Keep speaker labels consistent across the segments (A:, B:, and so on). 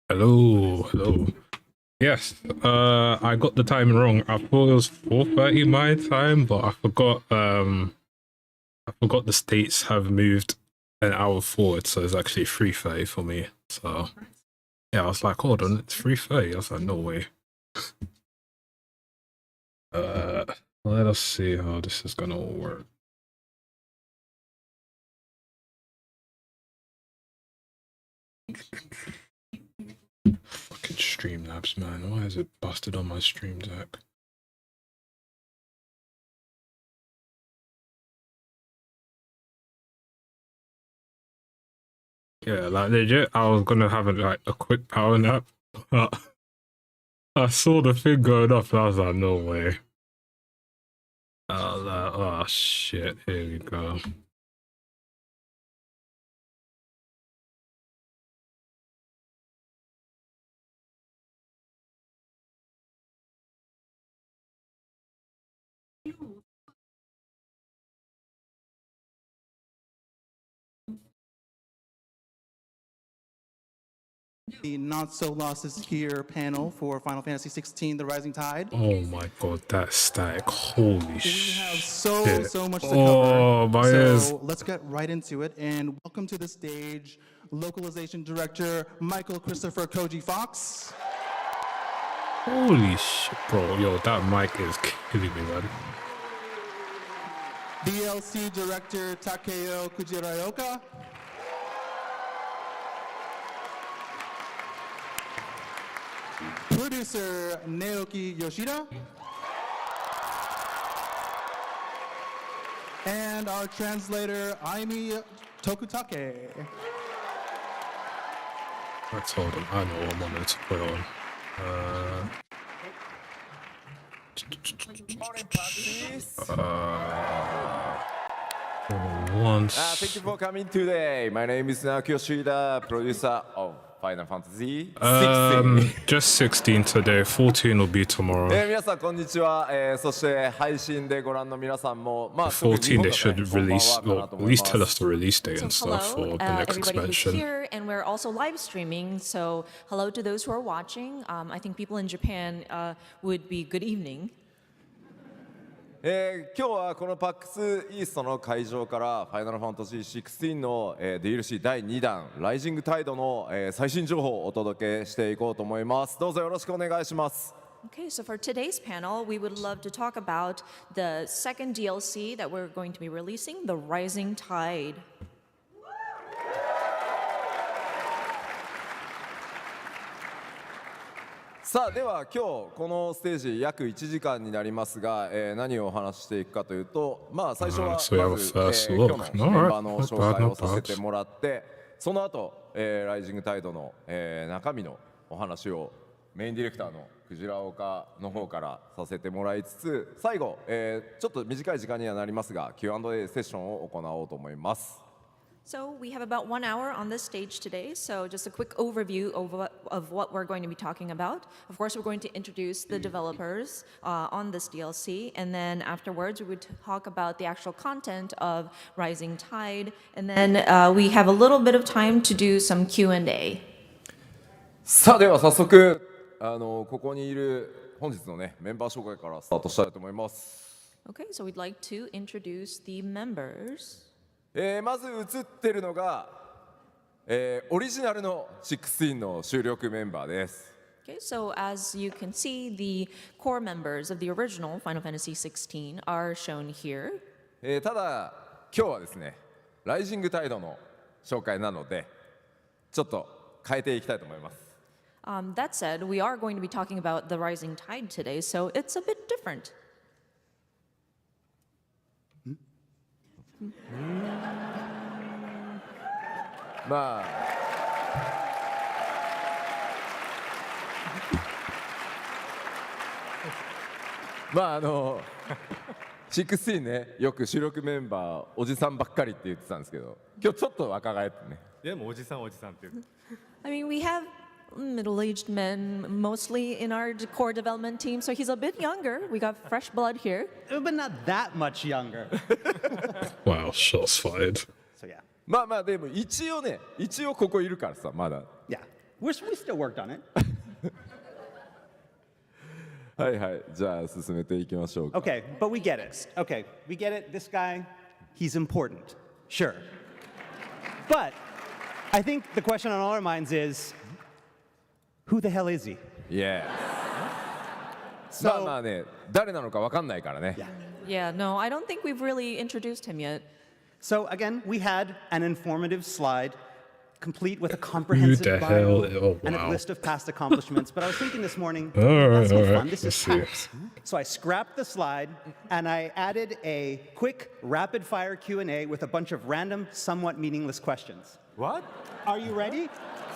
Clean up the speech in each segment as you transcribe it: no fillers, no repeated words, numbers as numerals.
A: Hello, hello. Yes, I got the time wrong. I thought it was 4:30 my time, but I forgot the states have moved an hour forward, so it's actually 3:30 for me. So yeah, I was like, hold on, it's 3:30. I was like, no way. Uh, Let us see how this is gonna work. Fucking Streamlabs, man. Why is it busted on my Stream Deck? Yeah, like legit, I was gonna have a quick power nap. I saw the thing going off and I was like, no way. I was like, oh shit, here we go.
B: The Not So Lost is Here panel for Final Fantasy 16, The Rising Tide.
A: Oh my god, that static. Holy shit.
B: We have so much to cover.
A: Oh, my ears.
B: So let's get right into it. And welcome to the stage, Localization Director Michael Christopher Koji Fox.
A: Holy shit, bro. Yo, that mic is killing me, man.
B: DLC Director Takeo Kujiraoka. Producer Naoki Yoshida. And our translator, Aimi Tokutake.
A: Let's hold on. I know what I'm to put on. Once.
C: Thank you for coming today. My name is Naoki Yoshida, producer of Final Fantasy 16.
A: Just 16 today. 14 will be tomorrow.
C: 皆さんこんにちは。そして配信でご覧の皆さんも、
A: 14 they should release, or at least tell us the release date and
D: So
A: stuff
D: hello,
A: for the next
D: everybody who's
A: expansion.
D: here, and we're also live streaming. So hello to those who are watching. I think people in Japan would be good evening.
C: 今日はこのパックスイーストの会場からファイナルファンタジー16の、DLC 第2弾ライジングタイドの、最新情報をお届けしていこうと思います。どうぞよろしくお願いします。
D: Okay, so for today's panel, we would love to talk about the second DLC that we're going to be releasing, The Rising Tide.
C: さあでは今日このステージ約1時間になりますが、何をお話ししていくかというと、まあ最初はまず、今日のメンバーの紹介をさせてもらって、その後、ライジングタイドの、中身のお話をメインディレクターのクジラ岡の方からさせてもらいつつ、最後、ちょっと短い時間にはなりますが Q&A セッションを行おうと思います。
D: So we have about 1 hour on this stage today. So just a quick overview of what we're going to be talking about. Of course, we're going to introduce the developers on this DLC, and then afterwards we would talk about the actual content of Rising Tide, and then we have a little bit of time to do some Q&A.
C: さあでは早速ここにいる本日のねメンバー紹介からスタートしたいと思います。
D: Okay, so we'd like to introduce the members.
C: まず映ってるのが、オリジナルの16の主力メンバーです。
D: Okay, so as you can see, the core members of the original Final Fantasy 16 are shown here.
C: ただ今日はですね、ライジングタイドの紹介なので、ちょっと変えていきたいと思います。
D: That said, we are going to be talking about the Rising Tide today, so it's a bit different.
C: まあ16ね、よく主力メンバーおじさんばっかりって言ってたんですけど、今日ちょっと若返ってね。
E: でもおじさんって言う。
D: I mean, we have middle-aged men mostly in our core development team, so he's a bit younger. We got fresh blood here.
B: But not that much younger.
A: Wow, shots fired.
B: So yeah.
C: まあでも一応ここいるからさ、まだ。
B: Yeah.
E: We still worked on it.
C: はいはい、じゃあ進めていきましょうか。
E: Okay, but we get it. Okay, we get it. This guy, he's important. Sure. But I think the question on all our minds is, who the hell is he?
C: Yes. まあまあね、誰なのかわかんないからね。
D: Yeah, no, I don't think we've really introduced him yet.
E: So again, we had an informative slide complete with a comprehensive
A: the
E: bio
A: hell? Oh,
E: and a
A: wow.
E: list of past accomplishments. But I was thinking this morning,
A: All right,
E: that's no
A: all
E: fun.
A: right.
E: This
A: Let's
E: is
A: see.
E: tax. So I scrapped the slide and I added a quick rapid-fire Q&A with a bunch of random, somewhat meaningless questions.
C: What?
E: Are you ready?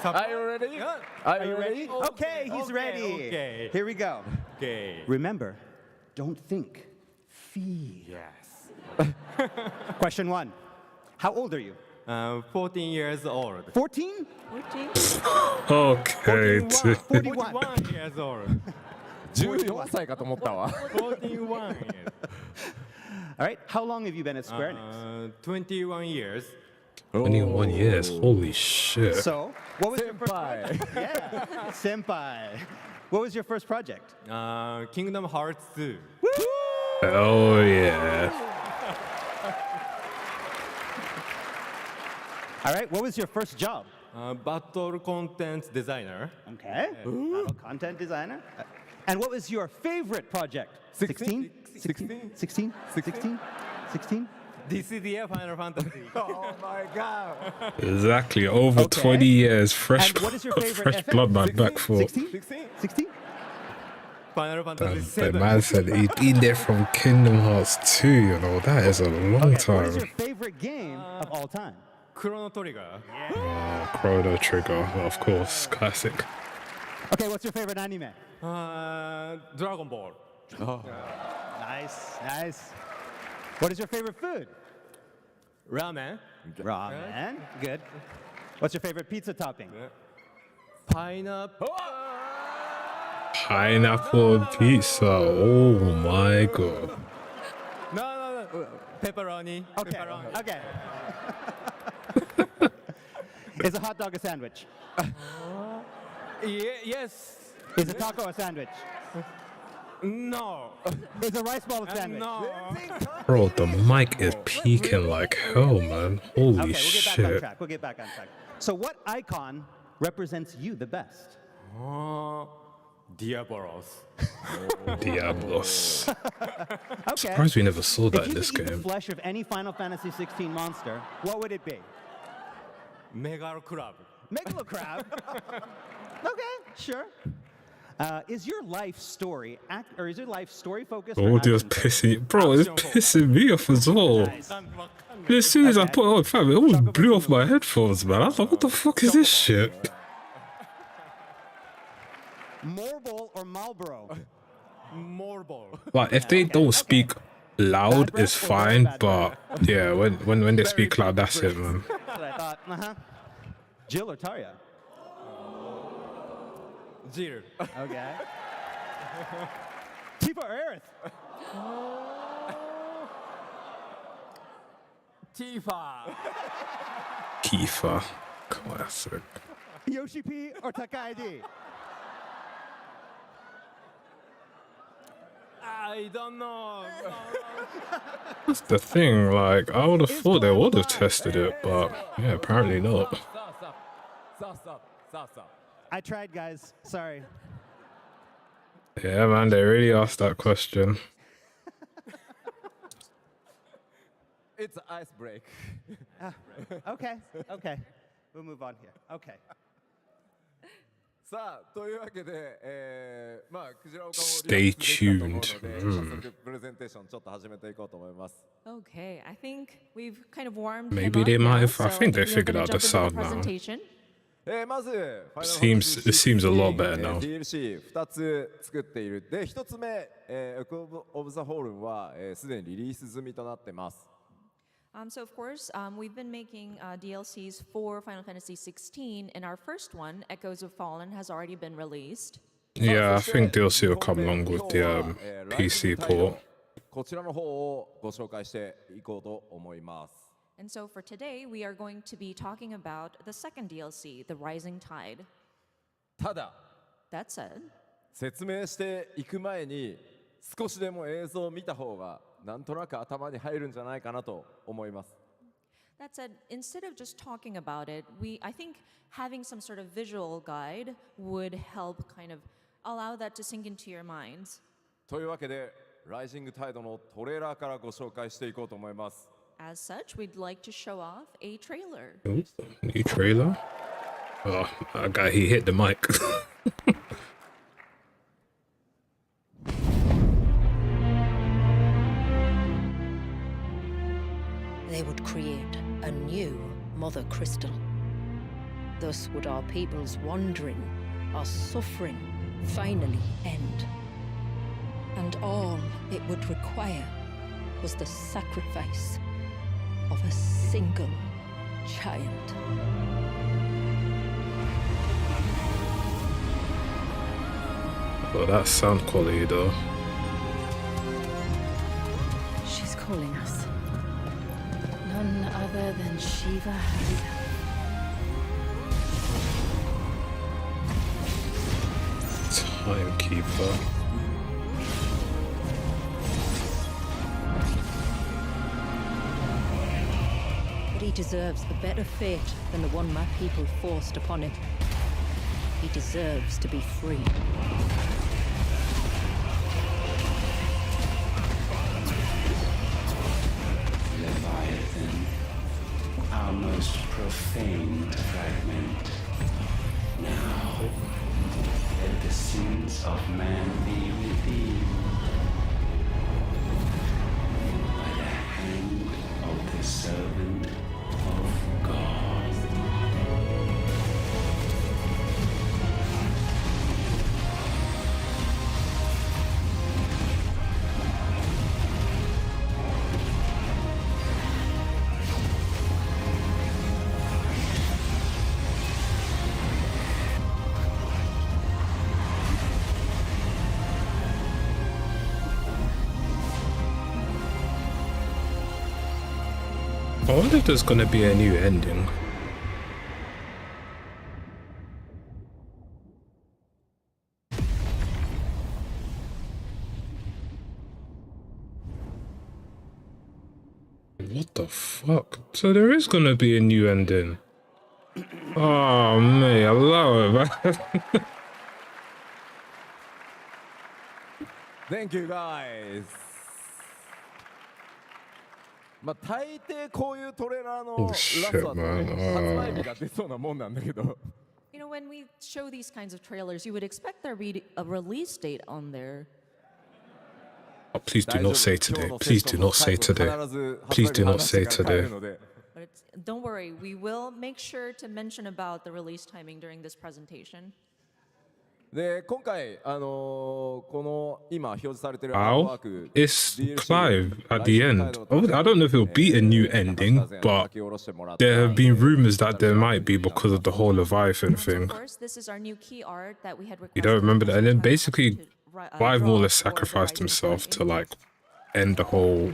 C: Are you ready?
E: Are you ready? Okay, he's ready.
F: Okay.
E: Here we go.
F: Okay.
E: Remember, don't think, feel.
F: Yes.
E: Question 1. How old are you?
F: 14 years old.
E: 14?
D: 14?
A: Okay,
E: 41.
F: 41 years old.
C: 14歳かと思ったわ。
F: 41 years.
E: All right. How long have you been at Square Enix?
F: 21 years.
A: 21 years. Holy shit.
E: So, what was your first
C: 先輩。
E: Yeah, senpai. What was your first project?
F: Kingdom Hearts 2.
A: Oh yeah.
E: All right. What was your first job?
F: Battle content designer.
E: Okay. Model content designer. And what was your favorite project? 16? 16? 16? 16? 16?
F: This is the year Final Fantasy.
C: Oh my god.
A: Exactly. Over
E: Okay.
A: 20 years. Fresh,
E: And what is your favorite
A: fresh
E: FF?
A: blood man back for.
E: 16? 16?
F: Final Fantasy
A: The
F: 7.
A: man said he'd been there from Kingdom Hearts 2, you know, that is a long
E: Okay. What is
A: time.
E: your favorite game of all time?
F: Chrono Trigger.
A: Oh, Chrono Trigger, of course, classic.
E: Okay. What's your favorite anime?
F: Dragon Ball.
E: Nice. Nice. What is your favorite food?
F: Ramen.
E: Ramen. Good. What's your favorite pizza topping?
F: Pineapple.
A: Pineapple pizza, oh my god.
F: No. Pepperoni.
E: Okay.
F: Pepperoni.
E: Okay. Is a hot dog a sandwich?
F: Yes.
E: Is a taco a sandwich?
F: No.
E: Is a rice ball a sandwich?
F: No.
A: Bro, the mic is peaking like hell, man. Holy
E: Okay, we'll get back on
A: shit.
E: track. We'll get back on track. So what icon represents you the best?
F: Diabolos.
A: Diablos.
E: Okay.
A: Surprised we never saw that
E: If
A: in
E: you
A: this
E: could eat the
A: game.
E: flesh of any Final Fantasy 16 monster, what would it be?
F: Megalo Club.
E: Megalocrab. Okay, sure. Is your life story focused?
A: Oh,
E: or
A: just
E: action
A: pissing. Bro, it's pissing me off as well. As soon as I put it on, fam, it almost blew off my headphones, man. I was like, what the fuck is this shit?
E: Marble or Marlboro?
F: Marble.
A: Like, if they don't speak loud, it's fine, but yeah, when they speak loud, that's it, man.
E: That's what I thought. Uh-huh. Jill or Tarya?
F: Jill.
E: Okay. Tifa or Aerith?
F: Tifa.
A: Kiefer. Classic.
E: Yoshi P or Takai D?
F: I don't know.
A: That's the thing, like, I would have thought they would have tested it, but yeah, apparently not.
E: I tried, guys. Sorry.
A: Yeah, man, they really asked that question.
C: It's ice break.
E: Okay. Okay. We'll move on here. Okay.
C: さあというわけで、まあクジラ岡も
A: Stay
C: リラックスできたと思うので
A: tuned.
C: 早速プレゼンテーションちょっと始めていこうと思います。
D: Okay, I think we've kind of warmed
A: Maybe
D: him
A: they
D: up
A: might
D: now,
A: have- I
D: so
A: think they
D: we are
A: figured
D: gonna
A: out the
D: jump into
A: sound now.
D: presentation.
C: まず Final
A: Seems-
C: Fantasy
A: it seems a lot better
C: 16
A: now.
C: DLC2 つ作っている。で1つ目、Echo of the Fallen はすでにリリース済みとなってます。
D: So of course, we've been making DLCs for Final Fantasy 16, and our first one, Echoes of Fallen, has already been released.
A: Yeah, I
C: そして
A: think DLC will
C: 二本
A: come
C: 目
A: along with the
C: 今日は
A: PC
C: Rising Tide
A: port.
C: こちらの方をご紹介していこうと思います。
D: And so for today, we are going to be talking about the second DLC, The Rising Tide.
C: ただ
D: That said,
C: 説明していく前に少しでも映像を見た方がなんとなく頭に入るんじゃないかなと思います。
D: that said, instead of just talking about it, I think having some sort of visual guide would help kind of allow that to sink into your minds.
C: というわけでライジングタイドのトレーラーからご紹介していこうと思います。
D: As such, we'd like to show off a trailer.
A: Ooh, new trailer. Oh, that guy, he hit the mic.
G: They would create a new Mother Crystal. Thus would our people's wandering, our suffering, finally end. And all it would require was the sacrifice of a single child.
A: Oh, that sound quality though.
G: She's calling us. None other than Shiva herself.
A: Timekeeper.
G: But he deserves a better fate than the one my people forced upon him. He deserves to be free.
H: Leviathan, our most profaned fragment. Now, let the sins of man be redeemed by the hand of the servant of God.
A: I wonder if there's gonna be a new ending. What the fuck? So there is gonna be a new ending. Oh man, I love it, man.
C: Thank you guys. まあ大抵こういうトレーラーのラストだとね、発売日が出そうなもんなんだけど。
D: You know, when we show these kinds of trailers, you would expect there be a release date on there.
A: Oh, please do not say today. Please do not say today. Please do not say today.
D: But don't worry, we will make sure to mention about the release timing during this presentation.
C: で今回この今表示されているアートワー
A: How
C: ク
A: is Clive at the end? I don't know if it'll be a new ending, but there have been rumors that there might be because of the whole Leviathan thing.
D: Of course, this is our new key art that we had requested.
A: You don't remember that? And then
D: from
A: basically, Clive more or less
D: draw for
A: sacrificed
D: the
A: himself
D: Rising
A: to like end the whole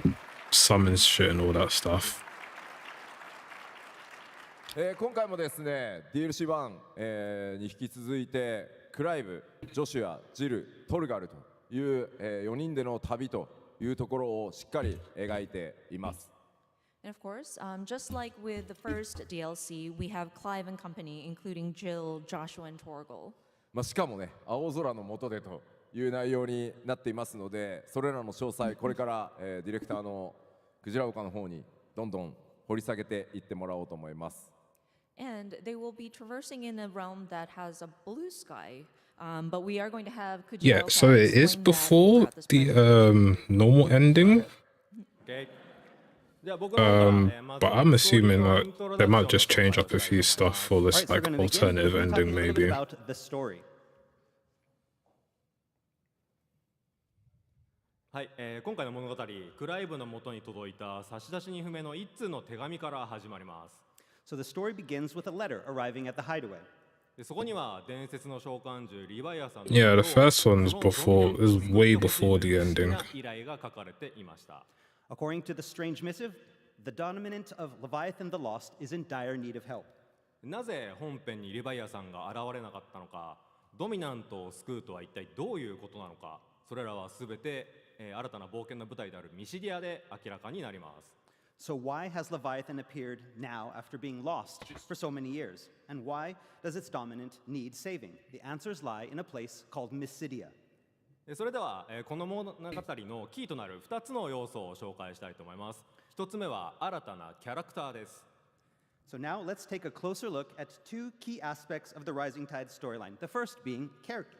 A: summons shit and all that stuff.
C: 今回もですね DLC1、に引き続いてクライブ、ジョシュア、ジル、トルガルという、4人での旅というところをしっかり描いています。
D: And of course, just like with the first DLC, we have Clive and company, including Jill, Joshua, and Torgal.
C: まあしかもね青空の下でという内容になっていますので、それらの詳細これから、ディレクターのクジラ岡の方にどんどん掘り下げていってもらおうと思います。
D: And they will be traversing in a realm that has a blue sky. But we are going to have
A: Yeah, so it is before the normal ending. But I'm assuming that they might just change up a few stuff for this like alternative ending, maybe.
E: About the story.
F: はい、今回の物語、クライブの元に届いた差出人不明の一通の手紙から始まります。
E: So the story begins with a letter arriving at the hideaway.
F: でそこには伝説の召喚獣リヴァイアさんの
A: Yeah, the first one's before, is way before the ending.
F: 依頼が書かれていました。
E: According to the strange missive, the dominant of Leviathan the Lost is in dire need of help.
F: なぜ本編にリヴァイアさんが現れなかったのか、ドミナントを救うとは一体どういうことなのか、それらはすべて、新たな冒険の舞台であるミシディアで明らかになります。
E: So why has Leviathan appeared now after being lost for so many years? And why does its dominant need saving? The answers lie in a place called Mysidia.
F: それでは、この物語のキーとなる2つの要素を紹介したいと思います。1つ目は新たなキャラクターです。
E: So now let's take a closer look at two key aspects of the Rising Tide storyline. The first being character.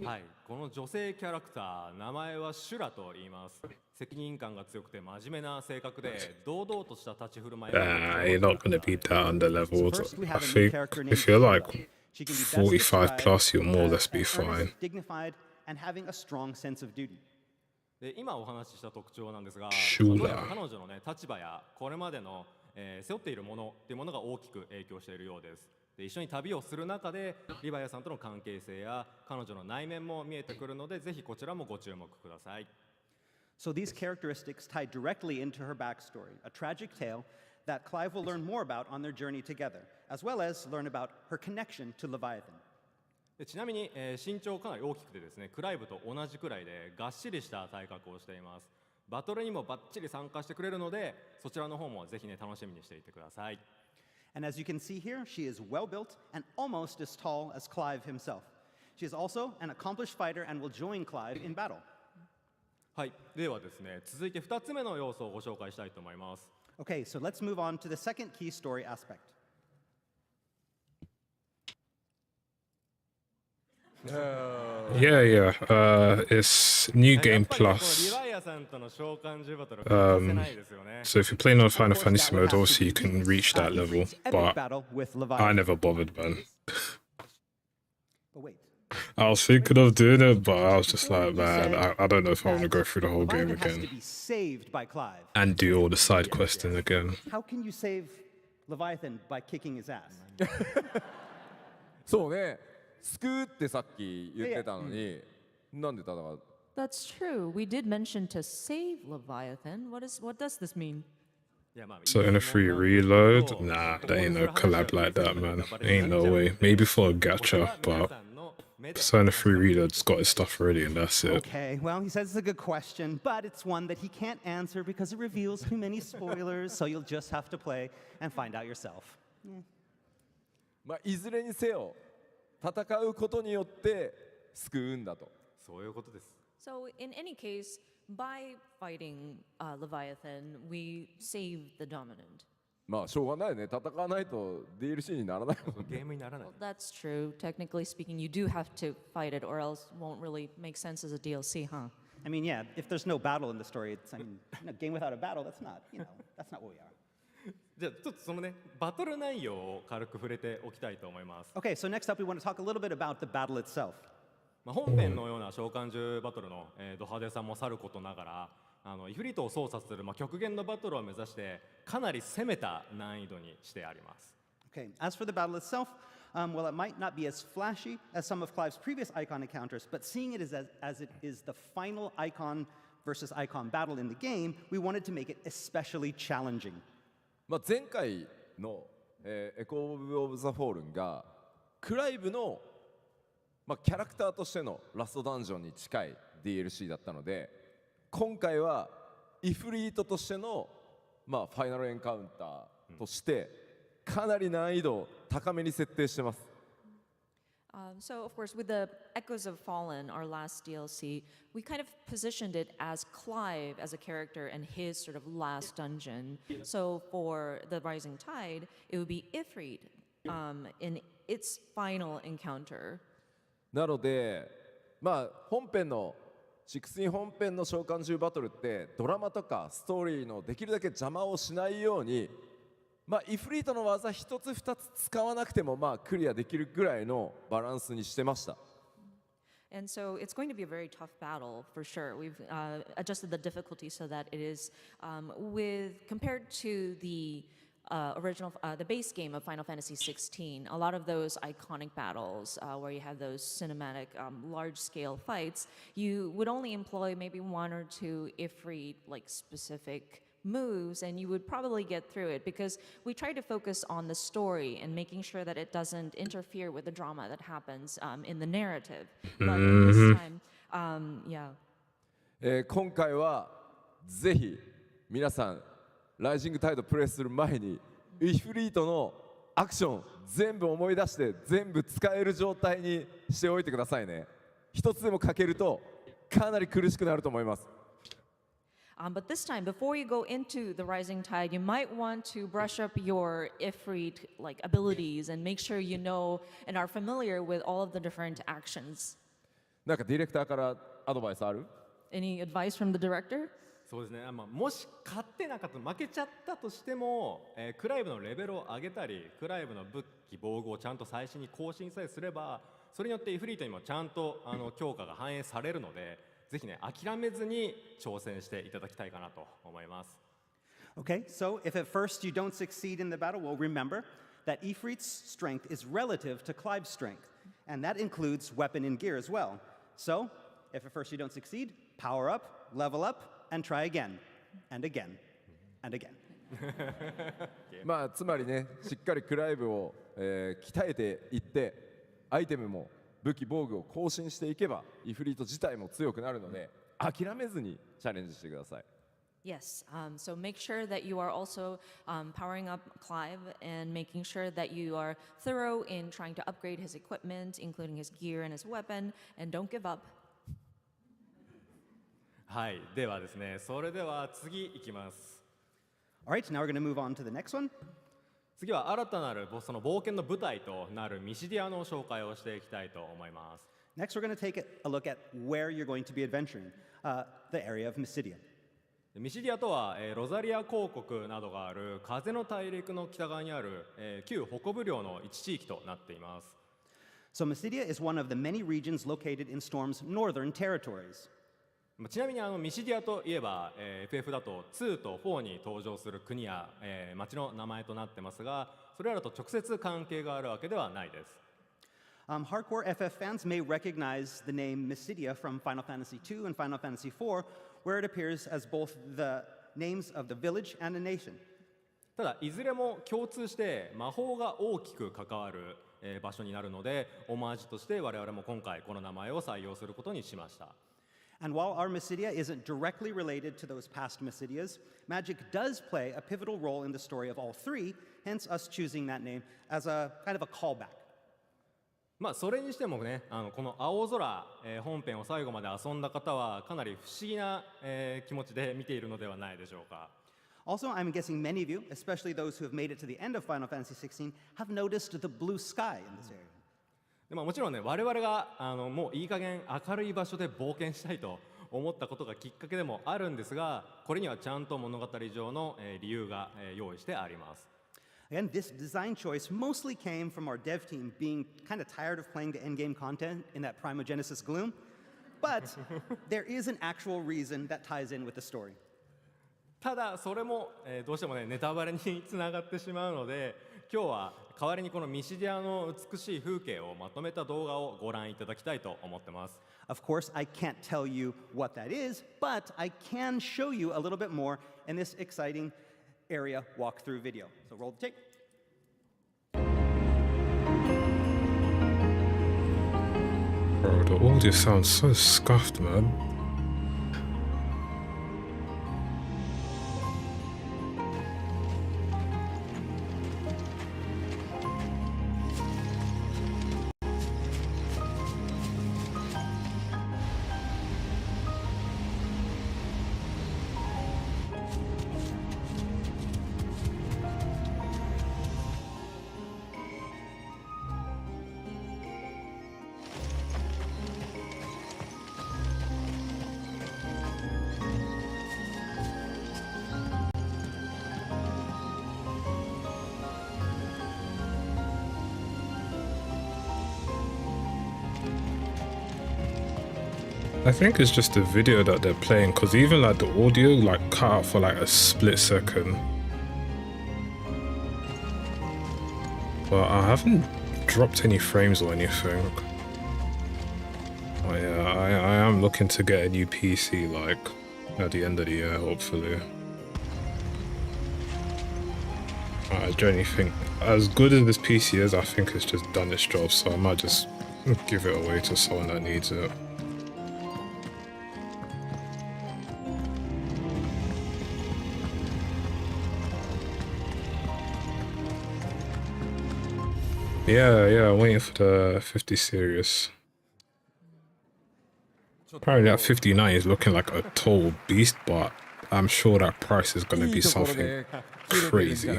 F: はい、この女性キャラクター、名前はシュラと言います。責任感が強くて真面目な性格で、堂々とした立ち振る舞いが。
A: You're not going to be that underleveled. I think if you're like 45 plus, you'll more or less be fine.
E: Dignified and having a strong sense of duty.
F: で今お話しした特徴なんですが、
A: シュラ
F: どうやら彼女の、立場やこれまでの、背負っているものっていうものが大きく影響しているようです。で一緒に旅をする中でリヴァイアさんとの関係性や彼女の内面も見えてくるので、ぜひこちらもご注目ください。
E: So these characteristics tie directly into her backstory, a tragic tale that Clive will learn more about on their journey together, as well as learn about her connection to Leviathan.
F: でちなみに、身長かなり大きくてですね、クライブと同じくらいでがっしりした体格をしています。バトルにもバッチリ参加してくれるので、そちらの方もぜひね楽しみにしていてください。
E: And as you can see here, she is well built and almost as tall as Clive himself. She is also an accomplished fighter and will join Clive in battle.
F: はい、ではですね、続いて2つ目の要素をご紹介したいと思います。
E: Okay, so let's move on to the second key story aspect.
A: Yeah. It's New Game Plus.
F: リヴァイアさんとの召喚獣バトルは欠かせないですよね。
A: So if you're playing on Final Fantasy mode, obviously you can reach that level.
E: Epic
A: But
E: battle with
A: I
E: Leviathan.
A: never bothered, man.
E: But wait.
A: I was thinking of doing it, but I was just like, man, I don't know if I want to go through the whole game
E: Leviathan has to
A: again
E: be saved by Clive.
A: and do all the side questing again.
E: How can you save Leviathan by kicking his ass?
C: そうね、救うってさっき言ってたのに、なんで戦う？
D: That's true. We did mention to save Leviathan. What does this mean?
F: いやまあ
A: So in a free reload? Nah, there ain't no collab like that, man. Ain't no way. Maybe for a gacha, but Persona 3 Reload's got his stuff already and that's it.
E: Okay, well, he says it's a good question, but it's one that he can't answer because it reveals too many spoilers, so you'll just have to play and find out yourself.
C: まあいずれにせよ戦うことによって救うんだと。
F: そういうことです。
D: So, in any case, by fighting Leviathan, we save the dominant.
C: まあしょうがないよね。戦わないと DLC にならないもんね。
F: ゲームにならない。
D: Well, that's true. Technically speaking, you do have to fight it, or else it won't really make sense as a DLC, huh?
E: I mean, yeah, if there's no battle in the story, it's, a game without a battle, that's not what we are.
F: じゃあちょっとそのねバトル内容を軽く触れておきたいと思います。
E: Okay, so next up, we want to talk a little bit about the battle itself.
F: まあ本編のような召喚獣バトルの、ド派手さもさることながら、イフリートを操作する、極限のバトルを目指してかなり攻めた難易度にしてあります。
E: Okay, as for the battle itself, well, it might not be as flashy as some of Clive's previous icon encounters, but seeing it as it is the final icon versus icon battle in the game, we wanted to make it especially challenging.
C: まあ前回の、エコー・オブ・ザ・フォールンがクライブの、キャラクターとしてのラストダンジョンに近い DLC だったので、今回はイフリートとしての、ファイナルエンカウンターとしてかなり難易度を高めに設定してます。
D: So, of course, with the Echoes of Fallen, our last DLC, we kind of positioned it as Clive as a character and his sort of last dungeon. So, for the Rising Tide, it would be Ifrit in its final encounter.
C: なので、本編の16本編の召喚獣バトルってドラマとかストーリーのできるだけ邪魔をしないように、イフリートの技一つ二つ使わなくてもクリアできるぐらいのバランスにしてました。
D: And so it's going to be a very tough battle for sure. We've adjusted the difficulty so that it is compared to the the base game of Final Fantasy 16, a lot of those iconic battles where you have those cinematic large-scale fights, you would only employ maybe one or two Ifrit like specific moves and you would probably get through it, because we try to focus on the story and making sure that it doesn't interfere with the drama that happens in the narrative. But this time, yeah.
C: 今回はぜひ皆さんライジングタイドプレイする前にイフリートのアクション全部思い出して全部使える状態にしておいてくださいね。一つでも欠けるとかなり苦しくなると思います。
D: But this time, before you go into the Rising Tide, you might want to brush up your Ifrit abilities and make sure you know and are familiar with all of the different actions.
C: なんかディレクターからアドバイスある？
D: Any advice from the director?
F: そうですね、もし勝ってなかった負けちゃったとしても、クライブのレベルを上げたりクライブの武器防具をちゃんと最新に更新さえすれば、それによってイフリートにもちゃんと強化が反映されるので、ぜひね諦めずに挑戦していただきたいかなと思います。
E: Okay, so if at first you don't succeed in the battle, well, remember that Ifrit's strength is relative to Clive's strength, and that includes weapon and gear as well. So, if at first you don't succeed, power up, level up, and try again, and again, and again.
C: まあつまりね、しっかりクライブを、鍛えていって、アイテムも武器防具を更新していけば、イフリート自体も強くなるので、諦めずにチャレンジしてください。
D: Yes, so make sure that you are also powering up Clive and making sure that you are thorough in trying to upgrade his equipment, including his gear and his weapon, and don't give up.
F: はい、ではですね、それでは次いきます。
E: All right, now we're going to move on to the next one.
F: 次は新たなるその冒険の舞台となるミシディアの紹介をしていきたいと思います。
E: Next, we're going to take a look at where you're going to be adventuring, the area of Mysidia.
F: ミシディアとは、ロザリア公国などがある風の大陸の北側にある、旧北部領の一地域となっています。
E: So Mysidia is one of the many regions located in Storm's northern territories.
F: ちなみにミシディアといえば、FF だと2と4に登場する国や、町の名前となってますが、それらと直接関係があるわけではないです。
E: Hardcore FF fans may recognize the name Mysidia from Final Fantasy II and Final Fantasy IV, where it appears as both the names of the village and the nation.
F: ただいずれも共通して魔法が大きく関わる、場所になるので、オマージュとして我々も今回この名前を採用することにしました。
E: And while our Mysidia isn't directly related to those past Mysidias, magic does play a pivotal role in the story of all three, hence us choosing that name as a kind of a callback.
F: それにしてもね、この青空、本編を最後まで遊んだ方はかなり不思議な、気持ちで見ているのではないでしょうか。
E: Also, I'm guessing many of you, especially those who have made it to the end of Final Fantasy XVI, have noticed the blue sky in this area.
F: でもちろんね、我々がもういい加減明るい場所で冒険したいと思ったことがきっかけでもあるんですが、これにはちゃんと物語上の、理由が、用意してあります。
E: Again, this design choice mostly came from our dev team being kind of tired of playing the endgame content in that Primogenesis gloom, but there is an actual reason that ties in with the story.
F: ただそれも、どうしてもねネタバレにつながってしまうので、今日は代わりにこのミシディアの美しい風景をまとめた動画をご覧いただきたいと思ってます。
E: Of course, I can't tell you what that is, but I can show you a little bit more in this exciting area walkthrough video. So roll the tape.
A: Bro, the audio sounds so scuffed, man. I think it's just the video that they're playing, because even like the audio like cut out for like a split second. But I haven't dropped any frames or anything. Oh yeah, I am looking to get a new PC like at the end of the year, hopefully. I genuinely think, as good as this PC is, I think it's just done its job, so I might just give it away to someone that needs it. Yeah, I'm waiting for the 50 series. Apparently that 59 is looking like a total beast, but I'm sure that price is going to be something crazy.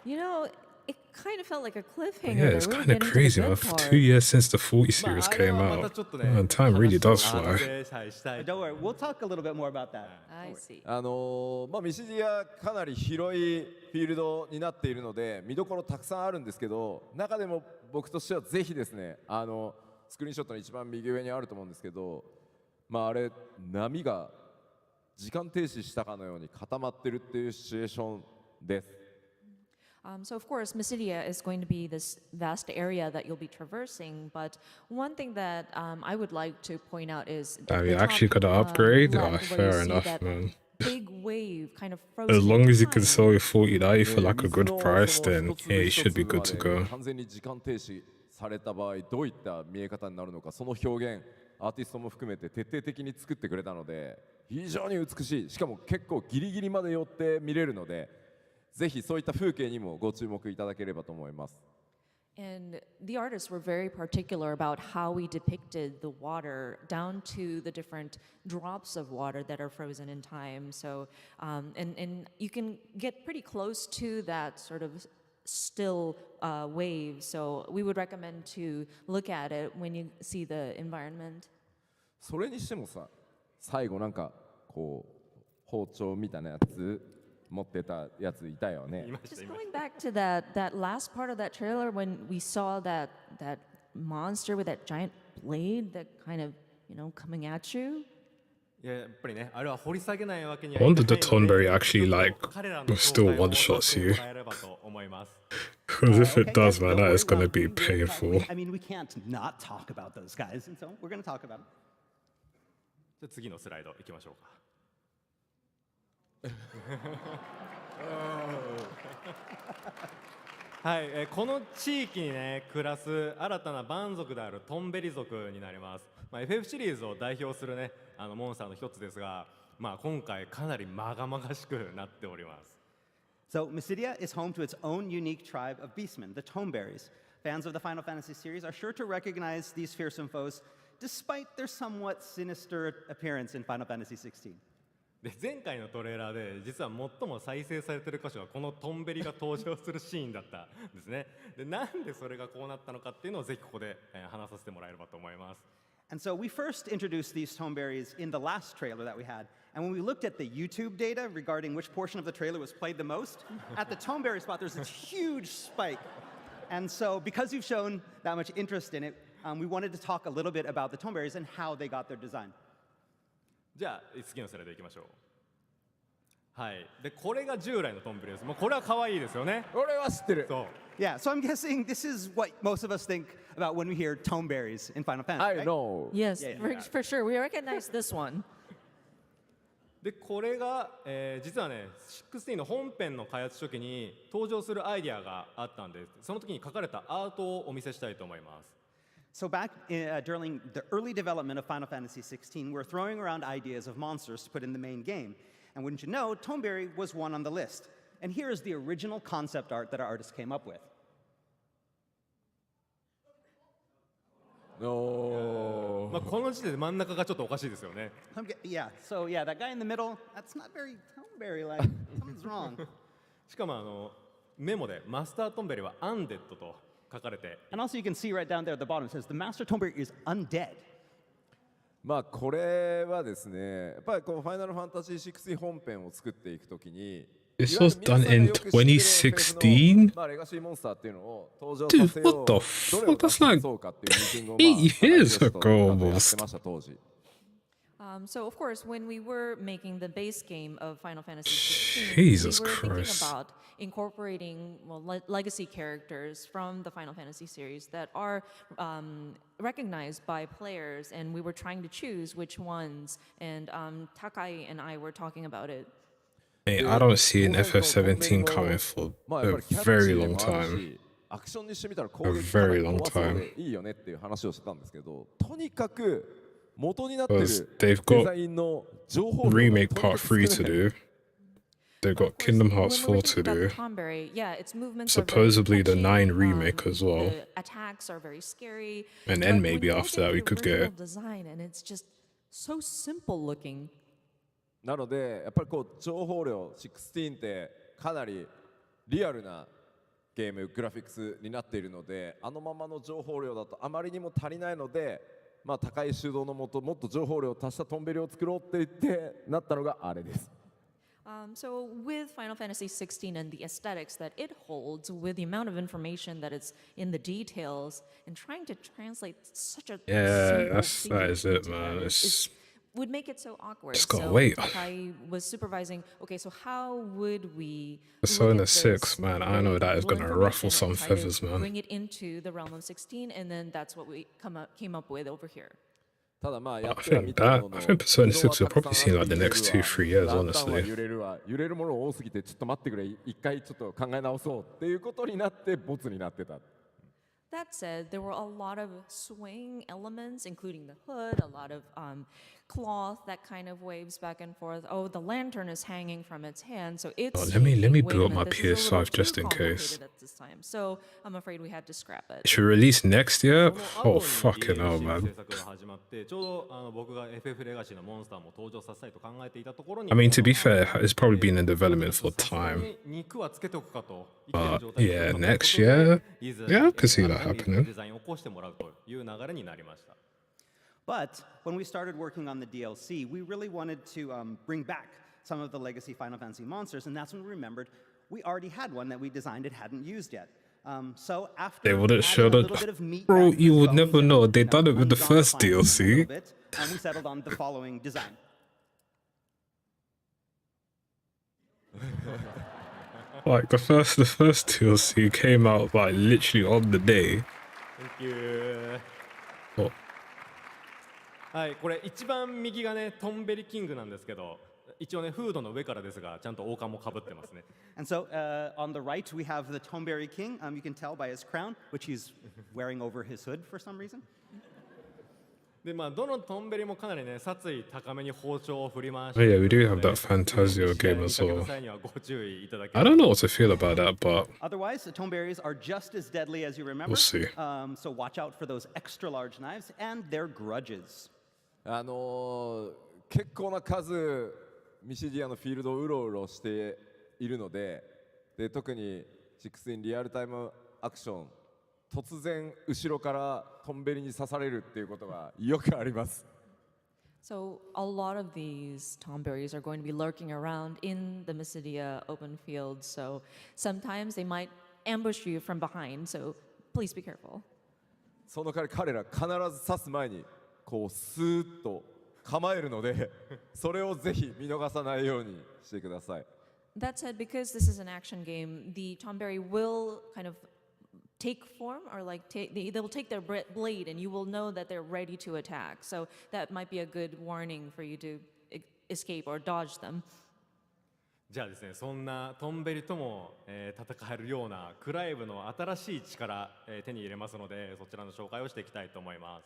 D: You know, it kind of felt like a cliffhanger.
A: Yeah, it's kind of crazy, man. For 2 years since the 40 series came out, man, time really does fly.
E: Don't worry, we'll talk a little bit more about that.
D: I see.
C: ミシディアかなり広いフィールドになっているので見どころたくさんあるんですけど、中でも僕としてはぜひですね、スクリーンショットの一番右上にあると思うんですけど、あれ波が時間停止したかのように固まってるっていうシチュエーションです。
D: So of course, Mysidia is going to be this vast area that you'll be traversing. But one thing that I would like to point out is
A: Have you actually got to upgrade?
D: left, where you
A: Fair
D: see
A: enough,
D: that
A: man.
D: big wave kind of frozen.
A: As long
D: in
A: as you can
D: time.
A: sell your 4090 for like a good price, then yeah, you should be good to go.
C: 完全に時間停止された場合どういった見え方になるのか、その表現アーティストも含めて徹底的に作ってくれたので非常に美しい、しかも結構ギリギリまで寄って見れるので、ぜひそういった風景にもご注目いただければと思います。
D: And the artists were very particular about how we depicted the water down to the different drops of water that are frozen in time. So, and you can get pretty close to that sort of still wave. So we would recommend to look at it when you see the environment.
C: それにしてもさ、最後なんかこう包丁みたいなやつ持ってたやついたよね。
D: Just going back to that last part of that trailer when we saw that monster with that giant blade that kind of, coming at you.
F: いややっぱりね、あれは掘り下げないわけには
A: I
F: いかない
A: wonder
F: の
A: if
F: で
A: the Tonberry actually like
F: 彼らの
A: still
F: 正体を
A: one shots you.
F: 変えればと思います。
A: Because if it does, man,
E: Don't
A: that is
E: worry,
A: going to be painful.
E: I mean, we can't not talk about those guys, and so we're going to talk about them.
F: じゃあ次のスライド行きましょうか。はい、この地域にね暮らす新たな蛮族であるトンベリ族になります。FF シリーズを代表するねモンスターの一つですが、今回かなりまがまがしくなっております。
E: So, Mysidia is home to its own unique tribe of beastmen, the Tonberries. Fans of the Final Fantasy series are sure to recognize these fearsome foes, despite their somewhat sinister appearance in Final Fantasy 16.
F: で前回のトレーラーで実は最も再生されている箇所がこのトンベリが登場するシーンだったんですね。でなんでそれがこうなったのかっていうのをぜひここで話させてもらえればと思います。
E: And so we first introduced these Tonberries in the last trailer that we had. And when we looked at the YouTube data regarding which portion of the trailer was played the most, at the Tonberry spot, there's this huge spike. And so because you've shown that much interest in it, we wanted to talk a little bit about the Tonberries and how they got their design.
F: じゃあ次のスライドいきましょう。はい。でこれが従来のトンベリです。もうこれは可愛いですよね。
C: 俺は知ってる。
F: そう。
E: Yeah, so I'm guessing this is what most of us think about when we hear Tonberries in Final Fantasy,
C: I
E: right?
C: know.
D: Yes,
E: Yeah,
D: for sure. We recognize this one.
F: でこれが、実はね16の本編の開発初期に登場するアイディアがあったんで、その時に書かれたアートをお見せしたいと思います。
E: So back during the early development of Final Fantasy 16, we're throwing around ideas of monsters to put in the main game. And wouldn't you know, Tonberry was one on the list. And here is the original concept art that our artist came up with.
C: No.
F: この時点で真ん中がちょっとおかしいですよね。
E: Yeah, so yeah, that guy in the middle, that's not very Tonberry-like. Something's wrong.
F: しかもメモでマスタートンベリはアンデッドと書かれて、
E: And also you can see right down there at the bottom, it says, the Master Tonberry is undead.
C: これはですね、やっぱりこうファイナルファンタジー16本編を作っていくときに、
A: This was done in 2016?
C: レガシーモンスターっていうのを登場
A: Dude,
C: させよう。
A: what the
C: どれを
A: fuck? That's like
C: そうかっていうミーティングを
A: 8 years
C: アーティストと
A: ago
C: やって
A: almost.
C: ました当時。
D: So of course, when we were making the base game of Final Fantasy 16,
A: Jesus
D: we were
A: Christ.
D: thinking about incorporating legacy characters from the Final Fantasy series that are recognized by players, and we were trying to choose which ones. And Takai and I were talking about it.
A: Hey, I don't see an FF17 coming for a very long time.
C: アクションにしてみたら攻
A: A
C: 撃かな
A: very
C: り
A: long
C: 怖そう
A: time.
C: でいいよねっていう話をしてたんですけど、とにかく元になってる
A: Because they've
C: デ
A: got
C: ザインの情報量が
A: remake
C: とにか
A: part
C: く少ない
A: 3 to do. They've
D: Of
A: got
D: course,
A: Kingdom
D: when
A: Hearts
D: we're
A: 4
D: thinking
A: to
D: about
A: do.
D: Tonberry, yeah, its movements are very
A: Supposedly the
D: catchy,
A: 9 remake as well.
D: The attacks are very scary.
A: And then
D: but
A: maybe
D: when you
A: after
D: look
A: that
D: at
A: we
D: the
A: could get
D: original
A: it.
D: design, and it's just so simple looking.
C: なのでやっぱりこう情報量16ってかなりリアルなゲームグラフィックスになっているので、あのままの情報量だとあまりにも足りないので、まあ高い主導のもともっと情報量を足したトンベリを作ろうって言ってなったのがあれです。
D: So with Final Fantasy 16 and the aesthetics that it holds, with the amount of information that it's in the details, and trying to translate such a
A: Yeah,
D: simple
A: that is
D: thing
A: it,
D: into
A: man.
D: others would make it so awkward.
A: Just gotta
D: So
A: wait.
D: I was supervising. Okay, so how would we
A: Persona
D: look at
A: 6,
D: this
A: man, I know
D: very
A: that is
D: little
A: gonna ruffle
D: information
A: some
D: and try to
A: feathers, man.
D: Bring it into the realm of 16, and then that's what we came up with over here.
C: ただまあや
A: I
C: ってはみ
A: think
C: たも
A: that
C: の
A: I
C: の
A: think Persona 6 will probably see like the next 2-3 years,
C: ランタンは
A: honestly.
C: 揺れるわ揺れるもの多すぎてちょっと待ってくれ一回ちょっと考え直そうっていうことになってボツになってた。
D: That said, there were a lot of swaying elements, including the hood, a lot of cloth that kind of waves back and forth. Oh, the lantern is hanging from its hand, so it's.
A: Oh, let me
D: shaking.
A: build
D: Wait a
A: my
D: minute, this is a little
A: PS5 just
D: too
A: in case.
D: complicated at this time. So I'm afraid we had to scrap it.
A: It should release next year?
F: その後
A: Oh,
F: に
A: fucking hell,
F: 新
A: man.
F: 制作が始まってちょうど僕が FF レガシーのモンスターも登場させたいと考えていたところに
A: I mean, to be fair, it's probably been in development for
F: さすが
A: time.
F: に肉はつけておくかと言ってる
A: But
F: 状態だ
A: yeah,
F: ったということで
A: next year?
F: いず
A: Yeah, I could see that
F: リ
A: happening.
F: デザインを起こしてもらうという流れになりました。
E: But when we started working on the DLC, we really wanted to bring back some of the legacy Final Fantasy monsters, and that's when we remembered we already had one that we designed it hadn't used yet. So after
A: They wouldn't
E: adding
A: show
E: a
A: that-
E: little bit of meat
A: Bro,
E: back to
A: you
E: his
A: would
E: bones
A: never
E: and,
A: know. They
E: you
A: done it with the
E: undone the
A: first
E: fine a
A: DLC.
E: little bit, we settled on the following design.
A: Like the first DLC came out like literally on the day.
F: Thank you.
A: Oh,
F: はい、これ一番右がねトンベリキングなんですけど、一応ねフードの上からですがちゃんと王冠もかぶってますね。
E: And so on the right, we have the Tonberry King. You can tell by his crown, which he's wearing over his hood for some reason.
F: でまあどのトンベリもかなりね殺意高めに包丁を振り回し
A: Oh,
F: て
A: yeah,
F: い
A: we
F: る
A: do
F: の
A: have
F: で
A: that Fantasio game as
F: 見かけ
A: well.
F: た際にはご注意いただけ
A: I
F: れば
A: don't know what to feel about that, but
E: Otherwise, the Tonberries are just as deadly as you remember.
A: We'll see.
E: So watch out for those extra large knives and their grudges.
C: 結構な数ミシディアのフィールドをうろうろしているので、特に16リアルタイムアクション突然後ろからトンベリに刺されるっていうことがよくあります。
D: So a lot of these Tonberries are going to be lurking around in the Mysidia open field. So sometimes they might ambush you from behind. So please be careful.
C: その代わり彼ら必ず刺す前にこうスーッと構えるのでそれをぜひ見逃さないようにしてください。
D: That said, because this is an action game, the Tonberry will kind of take form, or like they will take their blade, and you will know that they're ready to attack. So that might be a good warning for you to escape or dodge them.
F: じゃあですねそんなトンベリとも、戦えるようなクライブの新しい力、手に入れますのでそちらの紹介をしていきたいと思います。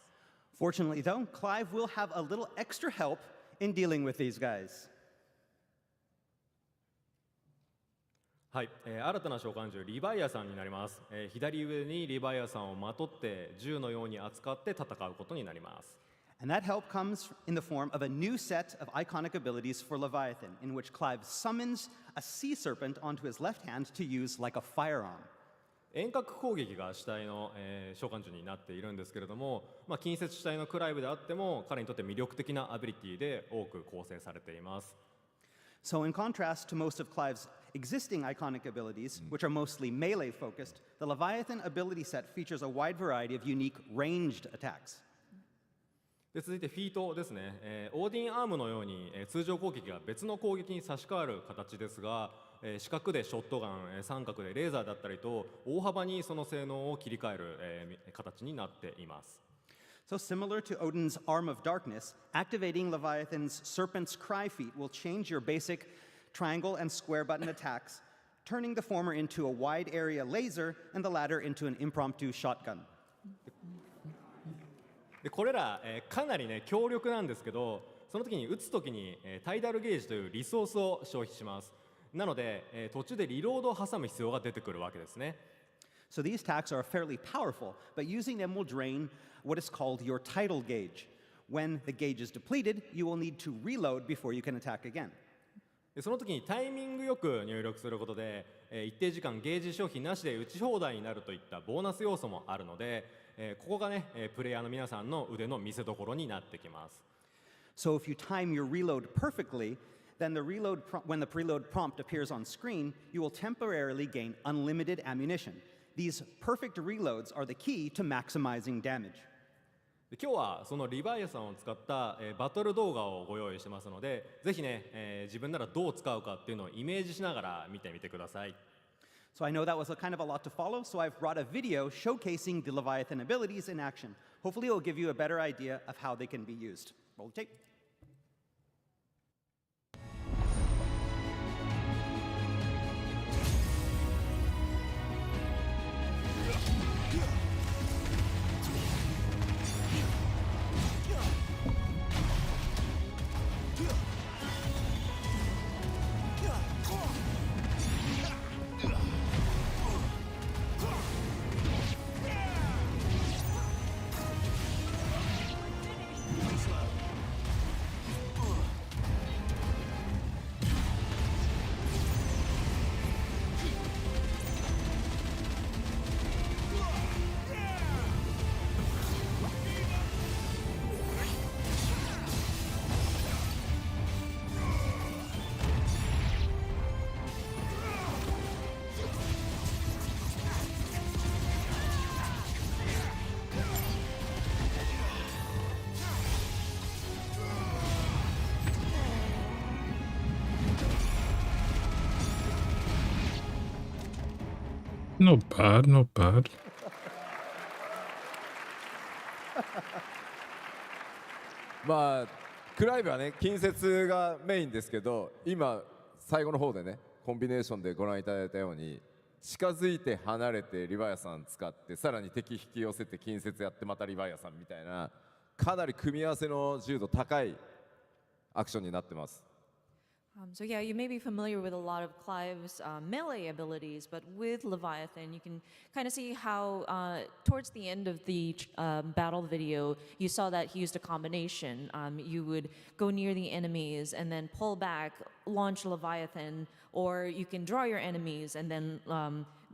E: Fortunately, though, Clive will have a little extra help in dealing with these guys.
F: はい、新たな召喚獣リヴァイアさんになります、左上にリヴァイアさんをまとって銃のように扱って戦うことになります。
E: And that help comes in the form of a new set of iconic abilities for Leviathan, in which Clive summons a sea serpent onto his left hand to use like a firearm.
F: 遠隔攻撃が主体の、召喚獣になっているんですけれども、近接主体のクライブであっても彼にとって魅力的なアビリティで多く構成されています。
E: So in contrast to most of Clive's existing iconic abilities, which are mostly melee focused, the Leviathan ability set features a wide variety of unique ranged attacks.
F: で続いてフィートですね、オーディンアームのように、通常攻撃が別の攻撃に差し替わる形ですが、四角でショットガン、三角でレーザーだったりと大幅にその性能を切り替える、形になっています。
E: So similar to Odin's Arm of Darkness, activating Leviathan's Serpent's Cry feat will change your basic triangle and square button attacks, turning the former into a wide area laser and the latter into an impromptu shotgun.
F: でこれら、かなりね強力なんですけど、その時に撃つ時に、タイダルゲージというリソースを消費します。なので、途中でリロードを挟む必要が出てくるわけですね。
E: So these attacks are fairly powerful, but using them will drain what is called your tidal gauge. When the gauge is depleted, you will need to reload before you can attack again.
F: でその時にタイミングよく入力することで、一定時間ゲージ消費なしで撃ち放題になるといったボーナス要素もあるので、ここがね、プレイヤーの皆さんの腕の見せ所になってきます。
E: So if you time your reload perfectly, then when the preload prompt appears on screen, you will temporarily gain unlimited ammunition. These perfect reloads are the key to maximizing damage.
F: で今日はそのリヴァイアさんを使った、バトル動画をご用意してますので、ぜひね、自分ならどう使うかっていうのをイメージしながら見てみてください。
E: So I know that was kind of a lot to follow, so I've brought a video showcasing the Leviathan abilities in action. Hopefully it will give you a better idea of how they can be used. Roll the tape.
A: Not bad, not bad.
C: まあクライブはね近接がメインですけど、今最後の方でねコンビネーションでご覧いただいたように近づいて離れてリヴァイアさん使ってさらに敵引き寄せて近接やってまたリヴァイアさんみたいなかなり組み合わせの自由度高いアクションになってます。
D: So yeah, you may be familiar with a lot of Clive's melee abilities, but with Leviathan, you can kind of see how towards the end of the battle video, you saw that he used a combination. You would go near the enemies and then pull back, launch Leviathan, or you can draw your enemies and then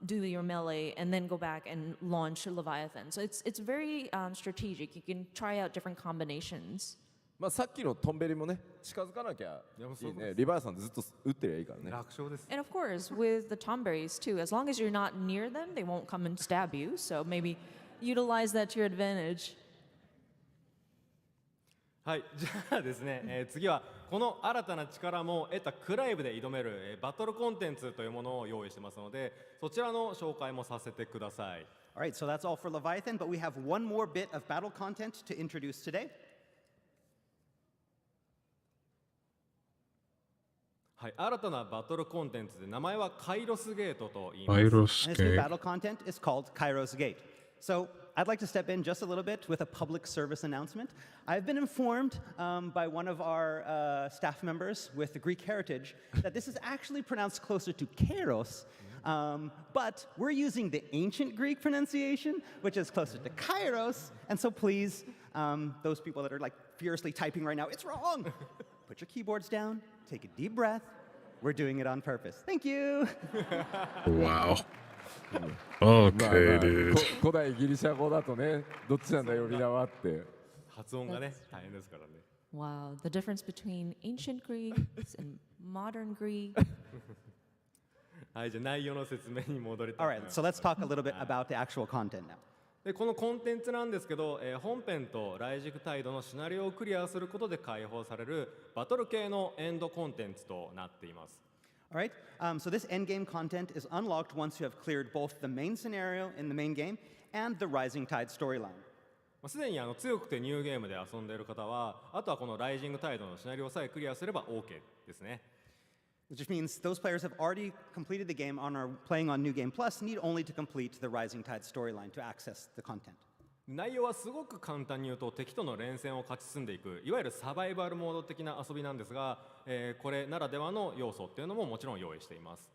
D: do your melee and then go back and launch Leviathan. So it's very strategic. You can try out different combinations.
C: まあさっきのトンベリもね近づかなきゃいいね。リヴァイアさんずっと撃ってりゃいいからね。
F: 楽勝です。
D: And of course, with the Tonberries too, as long as you're not near them, they won't come and stab you. So maybe utilize that to your advantage.
F: はい、じゃあですね、次はこの新たな力も得たクライブで挑める、バトルコンテンツというものを用意してますので、そちらの紹介もさせてください。
E: All right, so that's all for Leviathan, but we have one more bit of battle content to introduce today.
F: はい、新たなバトルコンテンツで名前はカイロスゲートと言います。
A: Kairos
E: And this new
A: Gate.
E: battle content is called Kairos Gate. So I'd like to step in just a little bit with a public service announcement. I've been informed by one of our staff members with the Greek heritage that this is actually pronounced closer to Kairos, but we're using the ancient Greek pronunciation, which is closer to Kairos. And so please, those people that are like furiously typing right now, it's wrong. Put your keyboards down, take a deep breath. We're doing it on purpose. Thank you.
A: Wow.
C: まあ
A: Okay, dude.
C: 古代ギリシャ語だとねどっちなんだよリナはって。
F: 発音がね大変ですからね。
D: Wow, the difference between ancient Greek and modern Greek.
F: はい、じゃあ内容の説明に戻りた
E: All
F: いと思い
E: right,
F: ます。
E: so let's talk a little bit about the actual content now.
F: でこのコンテンツなんですけど、本編と雷軸タイドのシナリオをクリアすることで解放されるバトル系のエンドコンテンツとなっています。
E: All right, so this endgame content is unlocked once you have cleared both the main scenario in the main game and the Rising Tide storyline.
F: すでに強くてニューゲームで遊んでいる方は、あとはこのライジングタイドのシナリオさえクリアすれば OK ですね。
E: which means those players have already completed the game and are playing on New Game Plus need only to complete the Rising Tide storyline to access the content.
F: 内容はすごく簡単に言うと敵との連戦を勝ち進んでいくいわゆるサバイバルモード的な遊びなんですが、これならではの要素っていうのももちろん用意しています。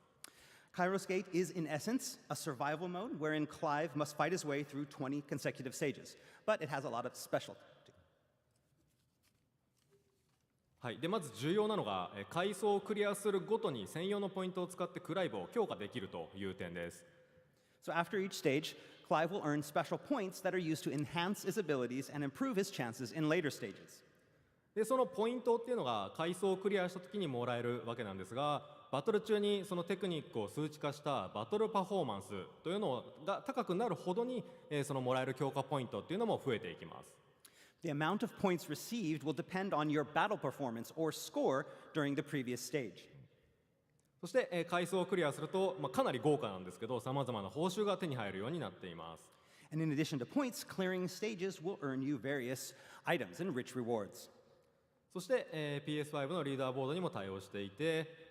E: Kairos Gate is in essence a survival mode wherein Clive must fight his way through 20 consecutive stages, but it has a lot of specialty.
F: はい、でまず重要なのが階層をクリアするごとに専用のポイントを使ってクライブを強化できるという点です。
E: So after each stage, Clive will earn special points that are used to enhance his abilities and improve his chances in later stages.
F: でそのポイントっていうのが階層をクリアした時にもらえるわけなんですが、バトル中にそのテクニックを数値化したバトルパフォーマンスというのが高くなるほどに、そのもらえる強化ポイントっていうのも増えていきます。
E: The amount of points received will depend on your battle performance or score during the previous stage.
F: そして、階層をクリアすると、かなり豪華なんですけど、さまざまな報酬が手に入るようになっています。
E: And in addition to points, clearing stages will earn you various items and rich rewards.
F: そして、PS5 のリーダーボードにも対応していて、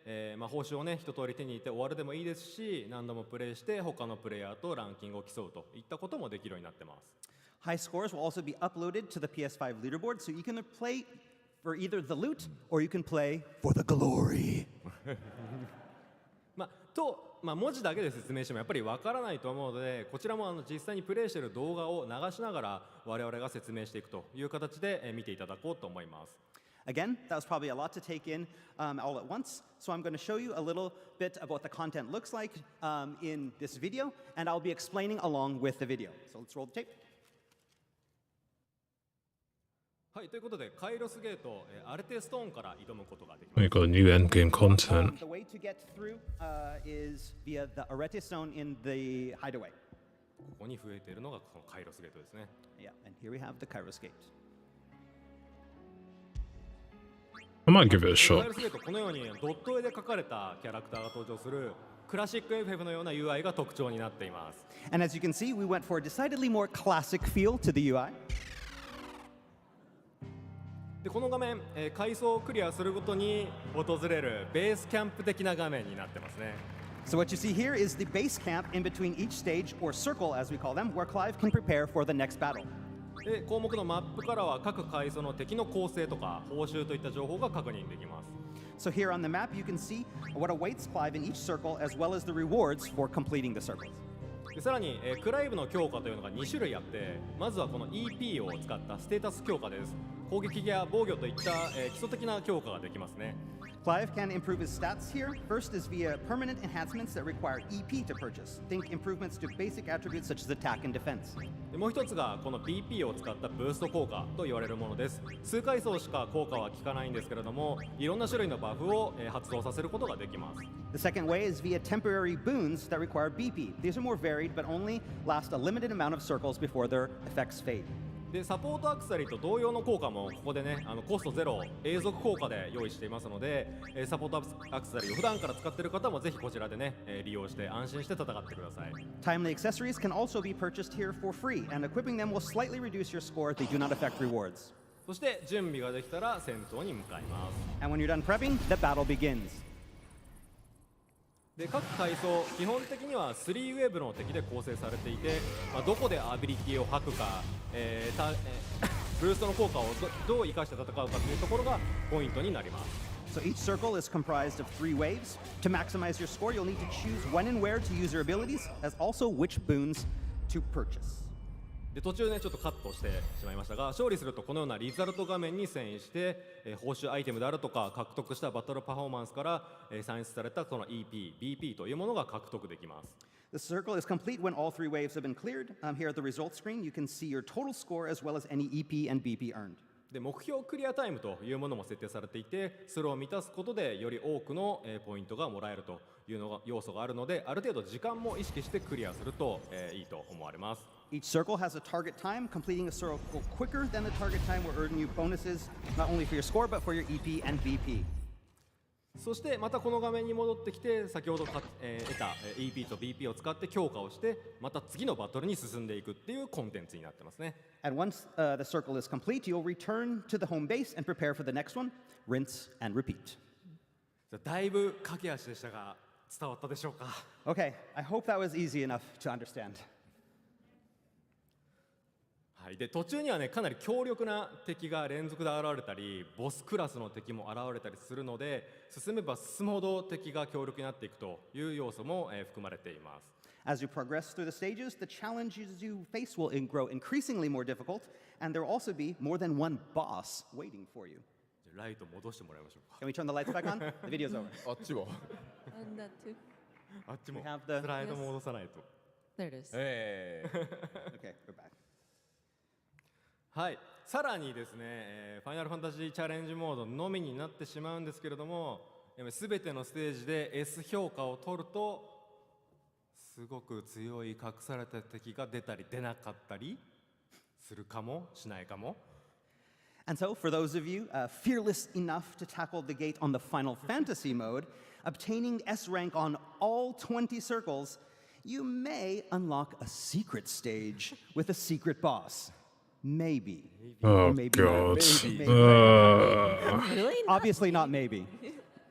F: 報酬をね一通り手に入れて終わるでもいいですし、何度もプレイして他のプレイヤーとランキングを競うといったこともできるようになってます。
E: High scores will also be uploaded to the PS5 leaderboard, so you can play for either the loot or you can play for the glory.
F: 文字だけで説明してもやっぱりわからないと思うので、こちらも実際にプレイしている動画を流しながら我々が説明していくという形で見ていただこうと思います。
E: Again, that was probably a lot to take in all at once, so I'm going to show you a little bit of what the content looks like in this video, and I'll be explaining along with the video. So let's roll the tape.
F: はい、ということでカイロスゲート、アルテストーンから挑むことができます。
A: We got new endgame content.
E: The way to get through is via the Arete Stone in the hideaway.
F: ここに増えているのがこのカイロスゲートですね。
E: Yeah, and here we have the Kairos Gate.
A: I might give it a
F: カイ
A: shot.
F: ロスゲート、このようにドット絵で描かれたキャラクターが登場するクラシック FF のような UI が特徴になっています。
E: And as you can see, we went for a decidedly more classic feel to the UI.
F: でこの画面、階層をクリアするごとに訪れるベースキャンプ的な画面になってますね。
E: So what you see here is the base camp in between each stage, or circle as we call them, where Clive can prepare for the next battle.
F: で項目のマップからは各階層の敵の構成とか報酬といった情報が確認できます。
E: So here on the map, you can see what awaits Clive in each circle, as well as the rewards for completing the circles.
F: でさらに、クライブの強化というのが2種類あって、まずはこの EP を使ったステータス強化です。攻撃や防御といった、基礎的な強化ができますね。
E: Clive can improve his stats here. First is via permanent enhancements that require EP to purchase. Think improvements to basic attributes such as attack and defense.
F: でもう一つがこの BP を使ったブースト効果と言われるものです。数階層しか効果は効かないんですけれども、いろんな種類のバフを、発動させることができます。
E: The second way is via temporary boons that require BP. These are more varied, but only last a limited amount of circles before their effects fade.
F: でサポートアクセサリーと同様の効果もここでねコストゼロ永続効果で用意していますので、サポートアクセサリーを普段から使っている方もぜひこちらでね、利用して安心して戦ってください。
E: Timely accessories can also be purchased here for free, and equipping them will slightly reduce your score. They do not affect rewards.
F: そして準備ができたら戦闘に向かいます。
E: And when you're done prepping, the battle begins.
F: で各階層基本的には3ウェーブの敵で構成されていて、どこでアビリティを吐くか、ブーストの効果をどう生かして戦うかというところがポイントになります。
E: So each circle is comprised of 3 waves. To maximize your score, you'll need to choose when and where to use your abilities, as also which boons to purchase.
F: で途中ねちょっとカットしてしまいましたが、勝利するとこのようなリザルト画面に遷移して、報酬アイテムであるとか獲得したバトルパフォーマンスから、算出されたその EP、BP というものが獲得できます。
E: The circle is complete when all 3 waves have been cleared. Here at the results screen, you can see your total score as well as any EP and BP earned.
F: で目標クリアタイムというものも設定されていて、それを満たすことでより多くの、ポイントがもらえるというのが要素があるので、ある程度時間も意識してクリアすると、いいと思われます。
E: Each circle has a target time. Completing a circle quicker than the target time will earn you bonuses, not only for your score, but for your EP and BP.
F: そしてまたこの画面に戻ってきて、先ほど得た EP と BP を使って強化をして、また次のバトルに進んでいくっていうコンテンツになってますね。
E: And once the circle is complete, you'll return to the home base and prepare for the next one. Rinse and repeat.
F: だいぶ駆け足でしたが伝わったでしょうか。
E: Okay, I hope that was easy enough to understand.
F: はい、で途中にはねかなり強力な敵が連続で現れたりボスクラスの敵も現れたりするので進めば進むほど敵が強力になっていくという要素も、含まれています。
E: As you progress through the stages, the challenges you face will grow increasingly more difficult, and there will also be more than one boss waiting for you.
F: じゃあライト戻してもらいましょうか。
E: Can we turn the lights back on? The video's over.
C: あっちは
D: And that too.
F: あっちも
E: We have the-
F: スライド戻さないと。
D: There it is.
E: Okay, we're back.
F: はい、さらにですね、ファイナルファンタジーチャレンジモードのみになってしまうんですけれども、すべてのステージで S 評価を取るとすごく強い隠された敵が出たり出なかったりするかもしないかも。
E: And so, for those of you fearless enough to tackle the gate on the Final Fantasy mode, obtaining S rank on all 20 circles, you may unlock a secret stage with a secret boss. Maybe.
A: Oh,
E: Or maybe not.
A: God.
E: Maybe.
D: Really?
E: Obviously not maybe.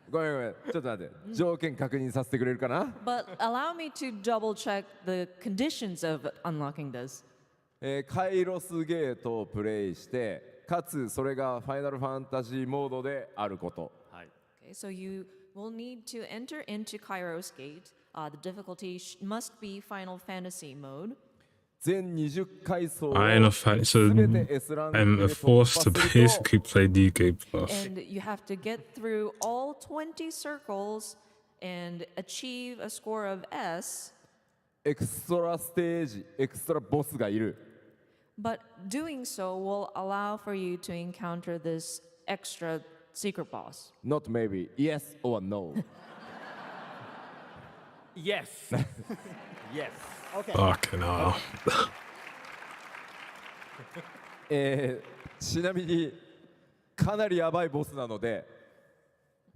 C: ごめんごめんちょっと待って条件確認させてくれるかな、
D: But allow me to double check the conditions of unlocking this.
C: カイロスゲートをプレイしてかつそれがファイナルファンタジーモードであること、
F: はい、
D: Okay, so you will need to enter into Kairos Gate. The difficulty must be Final Fantasy mode.
C: 全20回走を
A: Final Fantasy.
C: 全て S ランク
A: I'm
C: で
A: forced
C: 突
A: to
C: 破すると
A: basically play the game plus.
D: And you have to get through all 20 circles and achieve a score of S.
C: エクストラステージエクストラボスがいる
D: But doing so will allow for you to encounter this extra secret boss.
C: Not maybe yes or no
F: Yes! Yes!
A: Fucking hell.
C: ちなみにかなりやばいボスなので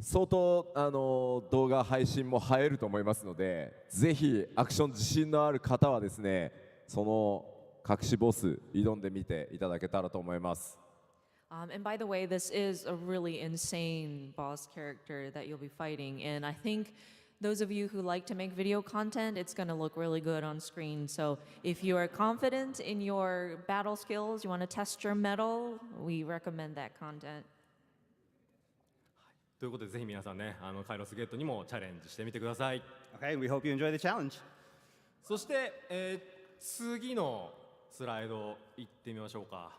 C: 相当動画配信も映えると思いますのでぜひアクション自信のある方はですねその隠しボス挑んでみていただけたらと思います。
D: And by the way, this is a really insane boss character that you'll be fighting. And I think those of you who like to make video content, it's going to look really good on screen. So if you are confident in your battle skills, you want to test your mettle, we recommend that content.
F: ということでぜひ皆さんねカイロスゲートにもチャレンジしてみてください。
E: Okay, we hope you enjoy the challenge.
F: そして、次のスライド行ってみましょうか。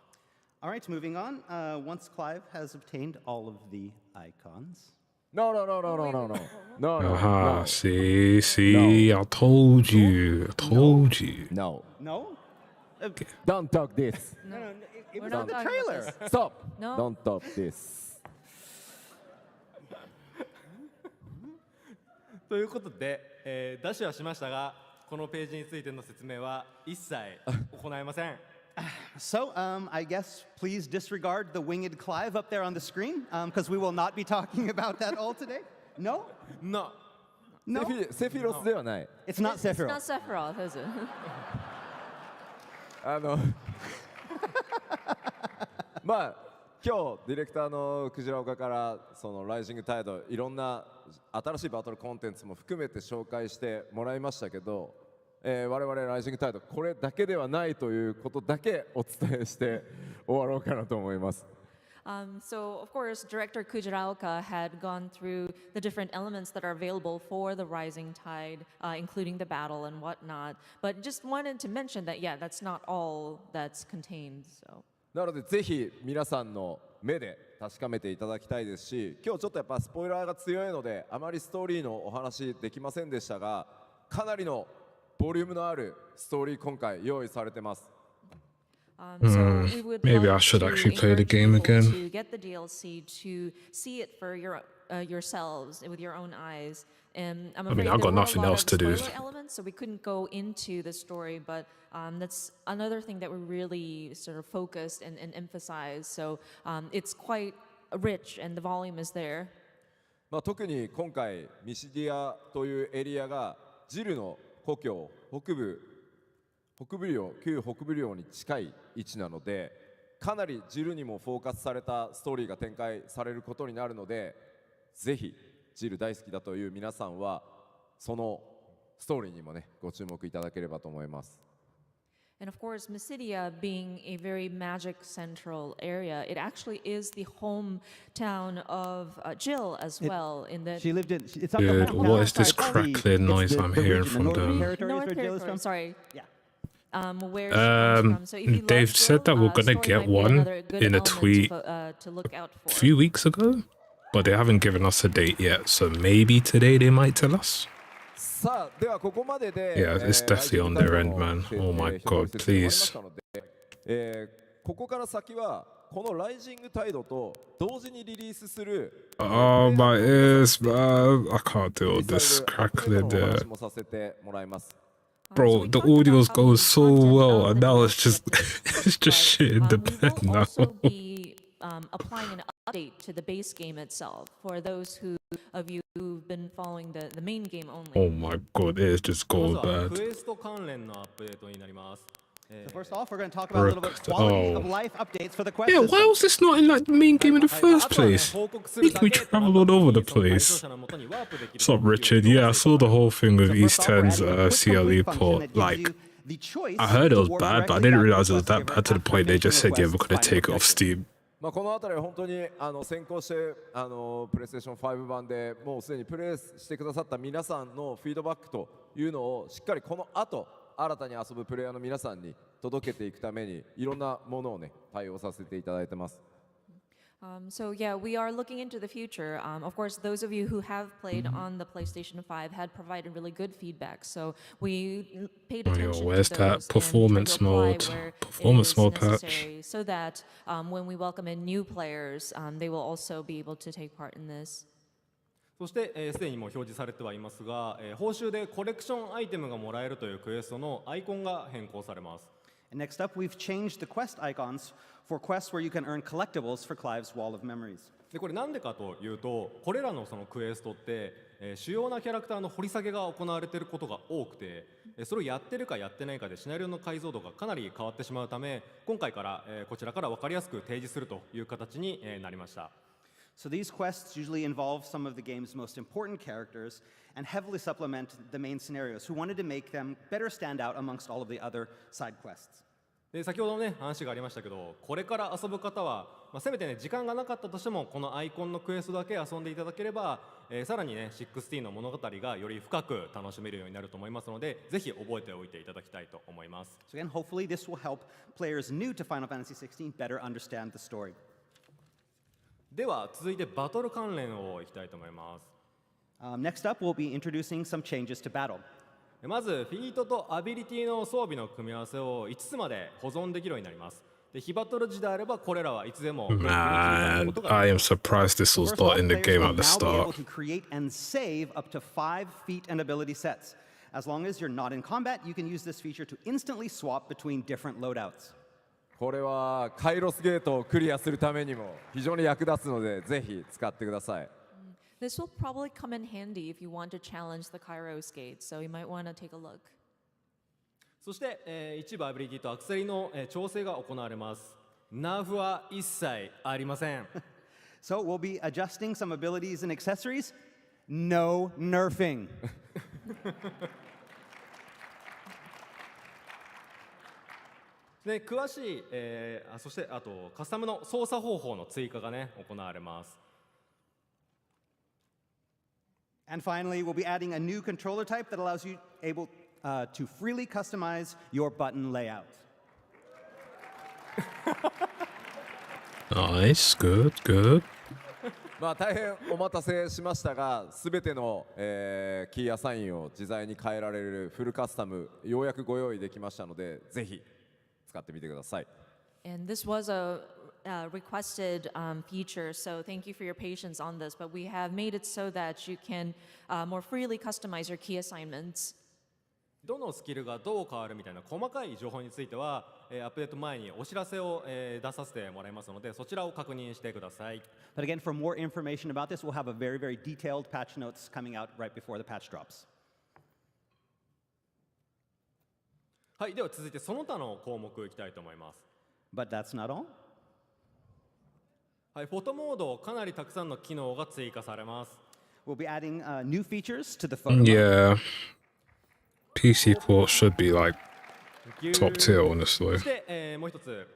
E: All right, moving on. Once Clive has obtained all of the icons.
C: No no no no no no no no no
A: Aha, see, I told you,
C: no
E: No?
C: Don't talk this
E: No, no, it
D: We're
E: was
D: not
E: in the
D: talking about
E: trailer.
D: this.
C: Stop
D: No.
C: Don't talk this
F: ということで、ダッシュはしましたがこのページについての説明は一切行いません。
E: So, I guess please disregard the winged Clive up there on the screen, because we will not be talking about that all today. No?
F: No.
E: No?
C: セフィロスではない
E: It's not
D: It's
E: Sephiroth.
D: not Sephiroth, is it?
C: まあ今日ディレクターのクジラ岡からそのライジングタイドいろんな新しいバトルコンテンツも含めて紹介してもらいましたけど、我々ライジングタイドこれだけではないということだけお伝えして終わろうかなと思います。
D: So, of course, Director Kujiraoka had gone through the different elements that are available for the Rising Tide, including the battle and whatnot. But just wanted to mention that, yeah, that's not all that's contained. So.
C: なのでぜひ皆さんの目で確かめていただきたいですし、今日ちょっとやっぱスポイラーが強いのであまりストーリーのお話できませんでしたが、かなりのボリュームのあるストーリー今回用意されてます。
D: So we would
A: maybe
D: like
A: I should
D: to
A: actually play the
D: encourage
A: game
D: people
A: again.
D: To get the DLC, to see it for yourselves with your own eyes. And I'm afraid
A: I've got
D: there were a
A: nothing
D: lot
A: else
D: of
A: to do.
D: spoiler elements, so we couldn't go into the story. But that's another thing that we really sort of focused and emphasized. So it's quite rich, and the volume is there.
C: まあ特に今回ミシディアというエリアがジルの故郷旧北部領に近い位置なのでかなりジルにもフォーカスされたストーリーが展開されることになるのでぜひジル大好きだという皆さんはそのストーリーにもねご注目いただければと思います。
D: And of course, Mysidia being a very magic central area, it actually is the hometown of Jill as well. In that
E: She lived in. It's not
A: Dude,
E: the
A: what
E: hometown,
A: is this
E: it's the-
A: crackling noise
E: it's
A: I'm
E: the
A: hearing
E: region,
A: from
E: the Northern
A: them?
E: Territories
D: North
E: where Jill is
D: Territory,
E: from.
D: sorry.
E: Yeah.
D: Where she comes from. So if you love
A: They've said
D: Jill,
A: that we're gonna
D: story
A: get
D: might be
A: one
D: another good
A: in a
D: element
A: tweet
D: to look out for.
A: a few weeks ago, but they haven't given us a date yet. So maybe today they might tell us.
C: さあではここまでで
A: Yeah, it's definitely on their end, man. Oh my god, please.
C: ここから先はこのライジングタイドと同時にリリースする
A: Oh my ears, man. I can't deal with this crackling there.
C: もさせてもらいます。
A: Bro, the audio goes so well, and now it's just it's just shit in the bed
D: We will
A: now.
D: also be applying an update to the base game itself for those of you who've been following the main game only.
A: Oh my god, it's just
F: まず
A: gold
F: は
A: bad.
F: クエスト関連のアップデートになります。
E: So first off, we're going to talk about a little bit quality of life updates for the quest
A: Yeah,
E: system.
A: why was this not in like the main game in the first place? Making me travel all over the place. What's up, Richard? Yeah, I saw the whole thing with
E: So
A: East
E: first off, we're
A: 10's
E: adding a quick
A: CLE
E: complete function
A: port.
E: that gives
A: Like,
E: you the choice
A: I heard it
E: to
A: was
E: warp
A: bad, but I
E: directly
A: didn't
E: back to
A: realize it was
E: the
A: that
E: quest
A: bad to the
E: giver
A: point they
E: after
A: just said, yeah,
E: finishing
A: we're
E: the
A: gonna
E: quest
A: take it off
E: final objective.
A: Steam.
C: まあこの辺りは本当に先行してプレイステーション5版でもうすでにプレイしてくださった皆さんのフィードバックというのをしっかりこの後新たに遊ぶプレイヤーの皆さんに届けていくためにいろんなものをね対応させていただいてます。
D: So yeah, we are looking into the future. Of course, those of you who have played on the PlayStation 5 had provided really good feedback. So we paid
A: Oh, yo,
D: attention
A: where's
D: to
A: that
D: those
A: performance
D: and tried to apply
A: mode?
D: where it
A: Performance
D: is
A: mode patch.
D: necessary so that when we welcome in new players, they will also be able to take part in this.
F: そしてすでにもう表示されてはいますが、報酬でコレクションアイテムがもらえるというクエストのアイコンが変更されます。
E: And next up, we've changed the quest icons for quests where you can earn collectibles for Clive's Wall of Memories.
F: でこれなんでかというと、これらのそのクエストって、主要なキャラクターの掘り下げが行われていることが多くて、それをやってるかやってないかでシナリオの解像度がかなり変わってしまうため、今回から、こちらから分かりやすく提示するという形に、なりました。
E: So these quests usually involve some of the game's most important characters and heavily supplement the main scenarios, who wanted to make them better stand out amongst all of the other side quests.
F: で先ほどね話がありましたけど、これから遊ぶ方は、せめてね時間がなかったとしてもこのアイコンのクエストだけ遊んでいただければ、さらにね16の物語がより深く楽しめるようになると思いますので、ぜひ覚えておいていただきたいと思います。
E: So again, hopefully this will help players new to Final Fantasy XVI better understand the story.
F: では続いてバトル関連をいきたいと思います。
E: Next up, we'll be introducing some changes to battle.
F: まずフィートとアビリティの装備の組み合わせを5つまで保存できるようになります。で非バトル時であればこれらはいつでも
A: Man, I am surprised this was
E: First off,
A: not in the
E: players
A: game
E: will
A: at the
E: now be able
A: start.
E: to create and save up to 5 feat and ability sets. As long as you're not in combat, you can use this feature to instantly swap between different loadouts.
C: これはカイロスゲートをクリアするためにも非常に役立つのでぜひ使ってください。
D: This will probably come in handy if you want to challenge the Kairos gate, so you might want to take a look.
F: そして、一部アビリティとアクセリの、調整が行われます。ナーフは一切ありません。
E: So we'll be adjusting some abilities and accessories. No nerfing.
F: で詳しい、そしてあとカスタムの操作方法の追加がね行われます。
E: And finally, we'll be adding a new controller type that allows you to freely customize your button layout.
A: Nice, good, good.
C: まあ大変お待たせしましたが、すべての、キーアサインを自在に変えられるフルカスタムようやくご用意できましたので、ぜひ使ってみてください。
D: And this was a requested feature, so thank you for your patience on this. But we have made it so that you can more freely customize your key assignments.
F: どのスキルがどう変わるみたいな細かい情報については、アップデート前にお知らせを、出させてもらいますので、そちらを確認してください。
E: But again, for more information about this, we'll have a very, very detailed patch notes coming out right before the patch drops.
F: はい、では続いてその他の項目いきたいと思います。
E: But that's not all.
F: はい、フォトモードかなりたくさんの機能が追加されます。
E: We'll be adding new features to the photo.
A: Yeah. PC port should be like top tier,
F: そ
A: honestly.
F: して、もう一つ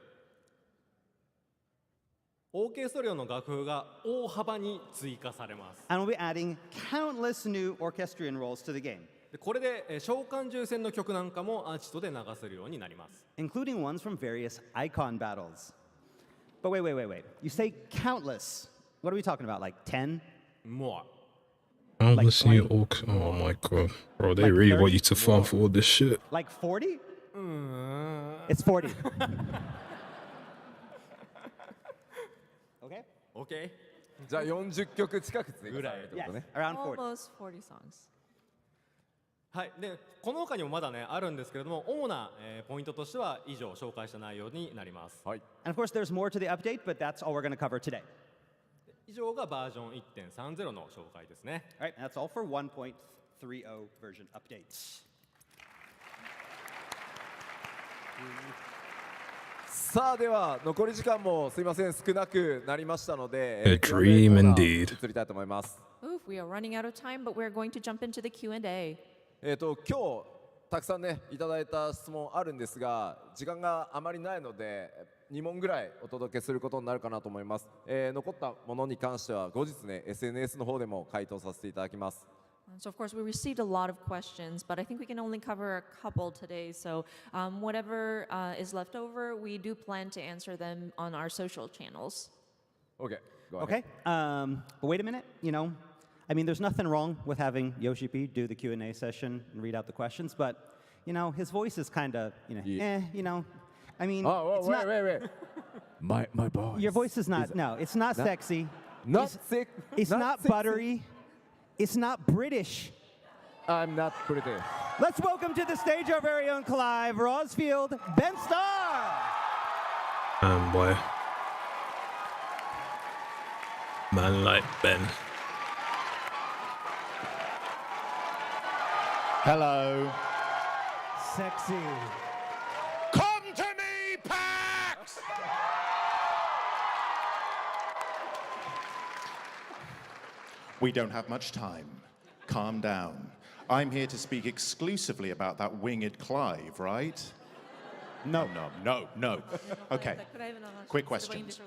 F: OK ストリオの楽譜が大幅に追加されます。
E: And we'll be adding countless new orchestrion roles to the game,
F: でこれで、召喚獣戦の曲なんかもアーチトで流せるようになります。
E: including ones from various icon battles. But wait. You say countless. What are we talking about? Like 10?
F: More.
A: I'm
E: Like
A: listening to
E: 20?
A: all. Oh my god. Bro, they
E: Like
A: really
E: 30?
A: want you to farm for all this shit.
E: Like 40? It's 40. Okay?
F: OK?
C: じゃあ40曲近く追加されるってこ
E: Yes,
C: とね。
E: around 40.
D: Almost 40 songs.
F: はい、でこの他にもまだねあるんですけれども、主な、ポイントとしては以上紹介した内容になります。
C: はい。
E: And of course, there's more to the update, but that's all we're going to cover today.
F: 以上がバージョン 1.30 の紹介ですね。
E: All right, that's all for 1.30 version updates.
C: さあでは残り時間もすいません少なくなりましたので、
A: A dream indeed.
C: 移りたいと思います。
D: Oof, we are running out of time, but we're going to jump into the Q&A.
C: 今日たくさんねいただいた質問あるんですが、時間があまりないので2問ぐらいお届けすることになるかなと思います。残ったものに関しては後日ね SNS の方でも回答させていただきます。
D: So of course we received a lot of questions, but I think we can only cover a couple today. So whatever is left over, we do plan to answer them on our social channels.
C: OK。
E: Okay, but wait a minute, I mean, there's nothing wrong with having Yoshi P do the Q&A session and read out the questions, but, his voice is kind of,
C: Yeah.
E: I mean,
C: Oh,
E: it's
C: wait,
E: not,
C: wait. My boss.
E: your voice is not, no, it's not sexy.
C: Not
E: It's-
C: sick.
E: It's not
C: sexy.
E: buttery. It's not British.
C: I'm not pretty.
E: Let's welcome to the stage our very own Clive Rosfield, Ben Starr.
A: Boy. Man like Ben.
I: Hello.
E: Sexy.
I: Come to me, Pax! We don't have much time. Calm down. I'm here to speak exclusively about that winged Clive, right? No. Okay. Quick questions.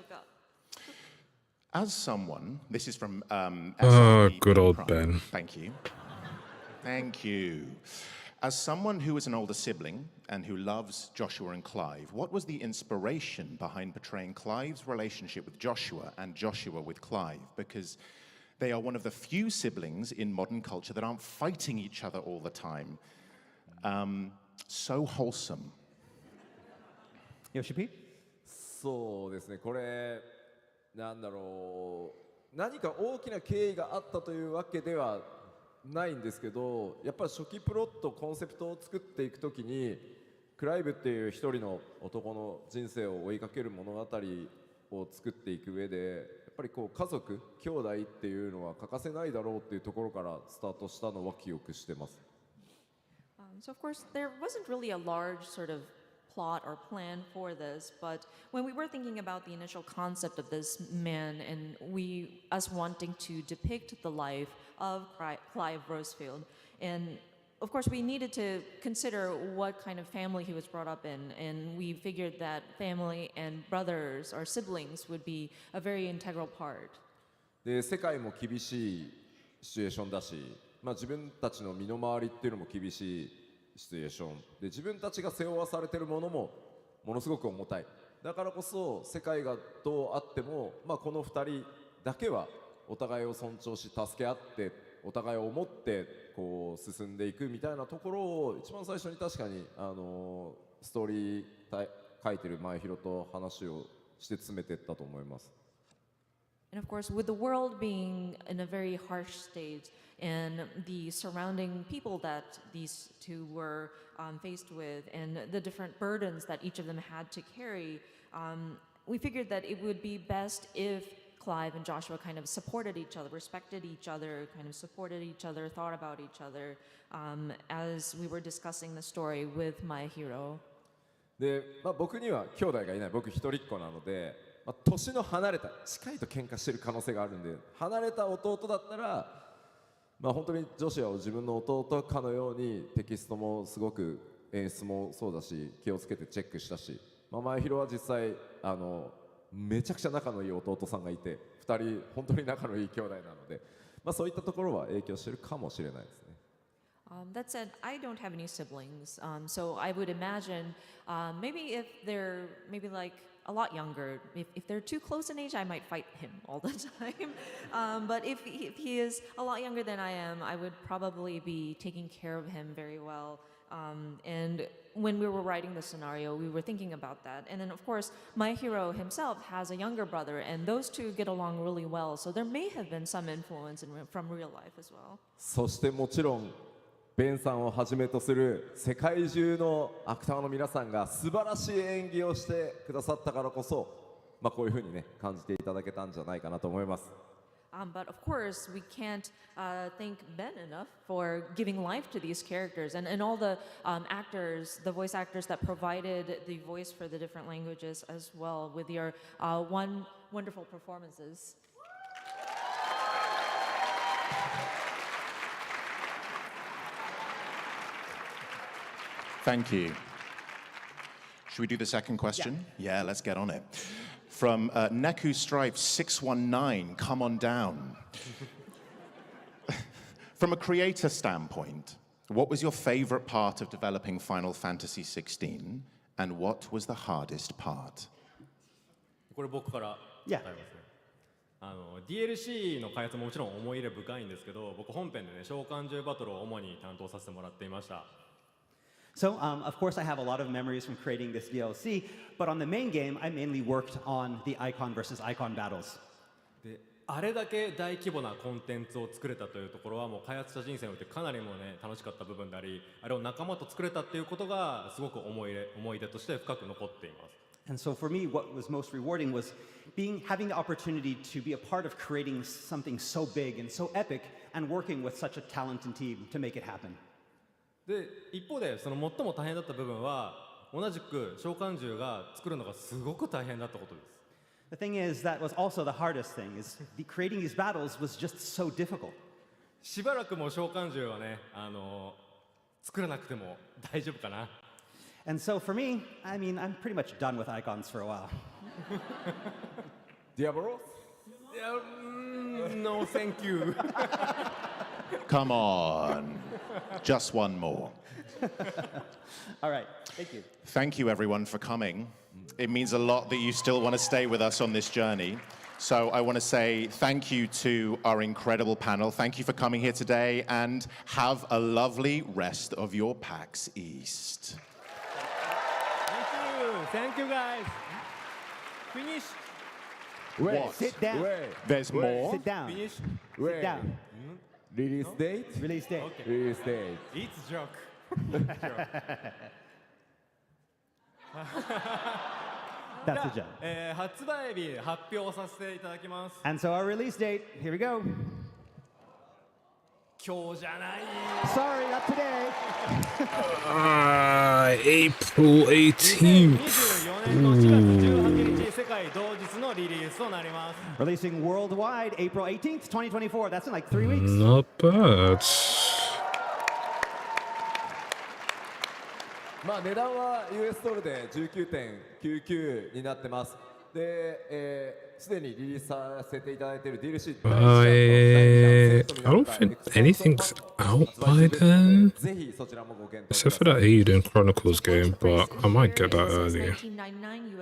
I: As someone, this is from
A: Oh,
I: SRE
A: good old
I: Prime.
A: Ben.
I: Thank you. Thank you. As someone who is an older sibling and who loves Joshua and Clive, what was the inspiration behind portraying Clive's relationship with Joshua and Joshua with Clive? Because they are one of the few siblings in modern culture that aren't fighting each other all the time. So wholesome.
E: Yoshi P?
C: そうですね、これなんだろう、何か大きな経緯があったというわけではないんですけど、やっぱり初期プロットコンセプトを作っていくときにクライブっていう一人の男の人生を追いかける物語を作っていく上で、やっぱりこう家族兄弟っていうのは欠かせないだろうっていうところからスタートしたのは記憶してます。
D: So of course there wasn't really a large sort of plot or plan for this, but when we were thinking about the initial concept of this man and us wanting to depict the life of Clive Rosefield, and of course we needed to consider what kind of family he was brought up in, and we figured that family and brothers or siblings would be a very integral part.
C: で世界も厳しいシチュエーションだし、自分たちの身の回りっていうのも厳しいシチュエーションで、自分たちが背負わされてるものもものすごく重たい。だからこそ世界がどうあっても、この2人だけはお互いを尊重し助け合ってお互いを思ってこう進んでいくみたいなところを一番最初に確かにストーリー書いてる前広と話をして詰めていったと思います。
D: And of course, with the world being in a very harsh state and the surrounding people that these two were faced with and the different burdens that each of them had to carry, we figured that it would be best if Clive and Joshua kind of supported each other, respected each other, kind of supported each other, thought about each other as we were discussing the story with my hero.
C: で、僕には兄弟がいない。僕一人っ子なので、年の離れた近いと喧嘩してる可能性があるんで、離れた弟だったらまあ本当にジョシュアを自分の弟かのようにテキストもすごく演出もそうだし気をつけてチェックしたし、まあ、前広は実際めちゃくちゃ仲のいい弟さんがいて2人本当に仲のいい兄弟なので、まあ、そういったところは影響してるかもしれないですね。
D: That said, I don't have any siblings, so I would imagine maybe if they're maybe like a lot younger, if they're too close in age, I might fight him all the time. But if he is a lot younger than I am, I would probably be taking care of him very well. And when we were writing the scenario, we were thinking about that. And then, of course, my hero himself has a younger brother, and those two get along really well. So there may have been some influence from real life as well.
C: そしてもちろんベンさんをはじめとする世界中のアクターの皆さんが素晴らしい演技をしてくださったからこそ、まあ、こういうふうにね感じていただけたんじゃないかなと思います。
D: But of course, we can't thank Ben enough for giving life to these characters and all the actors, the voice actors that provided the voice for the different languages as well with your wonderful performances.
I: Thank you. Should we do the second question? Yeah, let's get on it. From Neku Stripe 619, come on down. From a creator standpoint, what was your favorite part of developing Final Fantasy XVI, and what was the hardest part?
F: これ僕から答えますね。DLC の開発ももちろん思い入れ深いんですけど、僕本編でね召喚獣バトルを主に担当させてもらっていました。
E: So, of course, I have a lot of memories from creating this DLC, but on the main game, I mainly worked on the icon versus icon battles.
F: であれだけ大規模なコンテンツを作れたというところはもう開発者人生においてかなりもね楽しかった部分であり、あれを仲間と作れたっていうことがすごく思い出として深く残っています。
E: And so for me, what was most rewarding was having the opportunity to be a part of creating something so big and so epic and working with such a talented team to make it happen.
F: で一方でその最も大変だった部分は同じく召喚獣が作るのがすごく大変だったことです。
E: The thing is, that was also the hardest thing, is creating these battles was just so difficult.
F: しばらくもう召喚獣はね作らなくても大丈夫かな。
E: And so for me, I mean, I'm pretty much done with icons for a while.
C: Diablo?
F: No, thank you.
I: Come on. Just one more.
E: All right, thank you.
I: Thank you, everyone, for coming. It means a lot that you still want to stay with us on this journey. So I want to say thank you to our incredible panel. Thank you for coming here today, and have a lovely rest of your PAX East.
F: Thank you guys. Finish.
I: What?
E: Sit down.
I: There's more?
E: Sit down.
F: Finish.
E: Sit down.
C: Release date?
E: Release date.
F: Okay.
C: Release date.
F: It's joke.
E: That's a joke.
F: 発売日発表させていただきます。
E: And so our release date, here we go.
F: 今日じゃない。
E: Sorry, not today.
A: April 18th.
F: 2024年の4月18日世界同日のリリースとなります。
E: Releasing worldwide April 18th, 2024. That's in like 3 weeks.
A: Not bad.
C: まあ値段は US ドルで 19.99 になってます。で、すでにリリースさせていただいている DLC
A: I don't think anything's out by then.
C: ぜひそちらもご検討
A: Except
C: くだ
A: for
C: さい。
A: that Aiden Chronicles game, but I might get that early.
D: $19.99.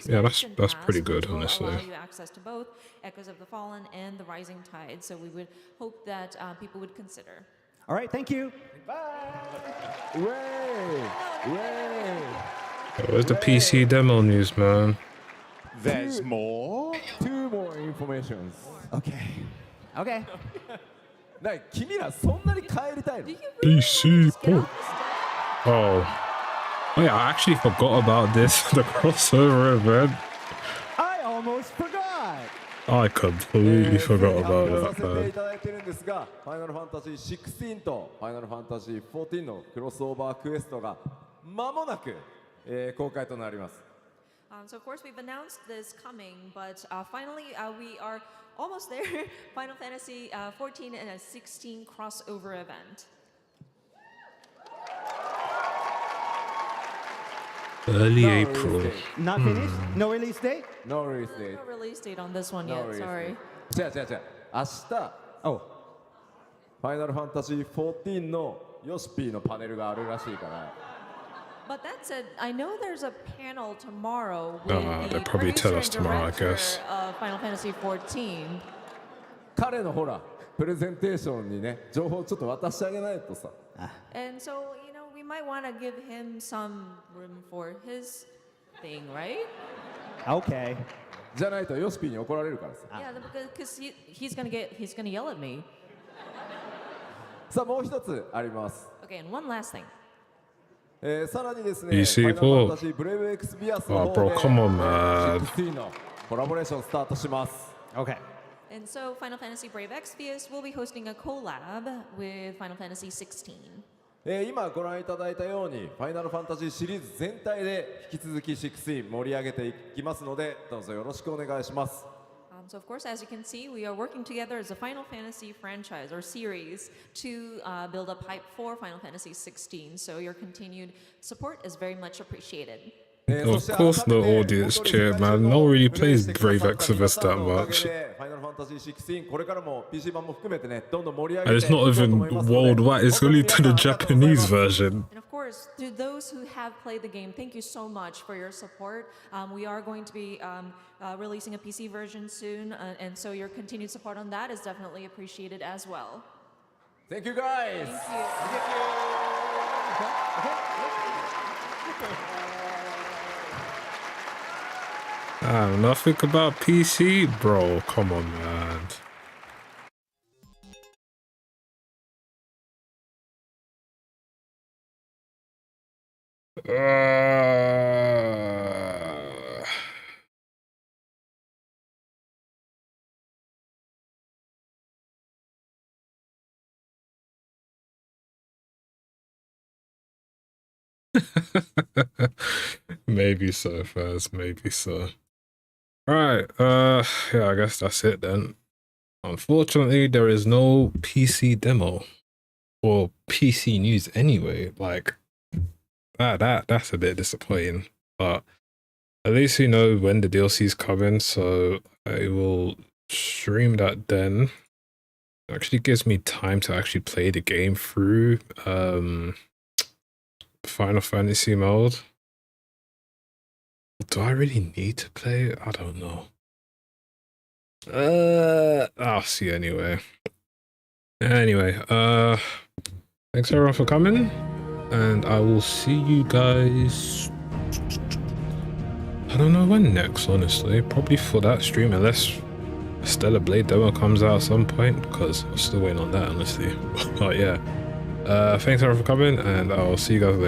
A: Yeah, that's pretty good, honestly.
D: Allow you access to both Echoes of the Fallen and the Rising Tide, so we would hope that people would consider.
E: All right, thank you.
A: Where's the PC demo news, man?
I: There's more?
C: 2 more informations.
E: Okay. Okay.
C: 君らそんなに帰りたいの？
A: PC port. Oh. Oh yeah, I actually forgot about this, the crossover event.
E: I almost forgot.
A: I completely forgot about
C: 発表させ
A: that,
C: てい
A: man.
C: ただいてるんですが、ファイナルファンタジー16とファイナルファンタジー14のクロスオーバークエストが間もなく、公開となります。
D: So of course we've announced this coming, but finally we are almost there. Final Fantasy 14 and a 16 crossover event.
A: Early
C: No
A: April.
C: release date.
E: Not finished? No release date?
C: No release date.
D: No release date on this one
C: No
D: yet,
C: release
D: sorry.
C: date. 違う違う違う。明日、
E: Oh,
C: ファイナルファンタジー14のヨシピーのパネルがあるらしいから。
D: But that said, I know there's a panel tomorrow with
A: They'll
D: the
A: probably tell us
D: producer and
A: tomorrow, I
D: director
A: guess.
D: of Final Fantasy 14.
C: 彼のほら、プレゼンテーションにね、情報ちょっと渡してあげないとさ。
D: And so, you know, we might want to give him some room for his thing, right?
E: okay.
C: じゃないとヨシピーに怒られるからさ。
D: Yeah, because he's gonna yell at me.
C: さあもう一つあります。
D: Okay, and one last thing.
C: さらにですね、
A: PC
C: ファイナルファンタジーブレイブエクスビアスの
A: Oh,
C: 方
A: bro,
C: で
A: come on, man.
C: 16のコラボレーションスタートします。
E: Okay.
D: And so, Final Fantasy Brave Exvius will be hosting a collab with Final Fantasy 16.
C: 今ご覧いただいたようにファイナルファンタジーシリーズ全体で引き続き16盛り上げていきますのでどうぞよろしくお願いします。
D: So, of course, as you can see, we are working together as a Final Fantasy franchise or series to build up hype for Final Fantasy 16. So, your continued support is very much appreciated.
A: Of course the audience cheer, man. No one really plays Brave Exvius that much.
C: ファイナルファンタジー16これからも PC 版も含めてねどんどん盛り上
A: And
C: げて
A: it's not even worldwide, it's only to the Japanese version.
D: And of course, to those who have played the game, thank you so much for your support. We are going to be releasing a PC version soon, and so your continued support on that is definitely appreciated as well.
C: Thank you guys!
A: Nothing about PC? Bro, come on, man. Maybe so, Faz, maybe so. Right, yeah, I guess that's it then. Unfortunately, there is no PC demo or PC news anyway. Like that's a bit disappointing. But at least we know when the DLC's coming, so I will stream that then. It actually gives me time to actually play the game through Final Fantasy mode. Do I really need to play it? I don't know. I'll see anyway. Anyway, thanks everyone for coming, and I will see you guys. I don't know when next, honestly. Probably for that stream, unless Stellar Blade demo comes out at some point, because I'm still waiting on that, honestly. But yeah, thanks everyone for coming, and I'll see you guys later.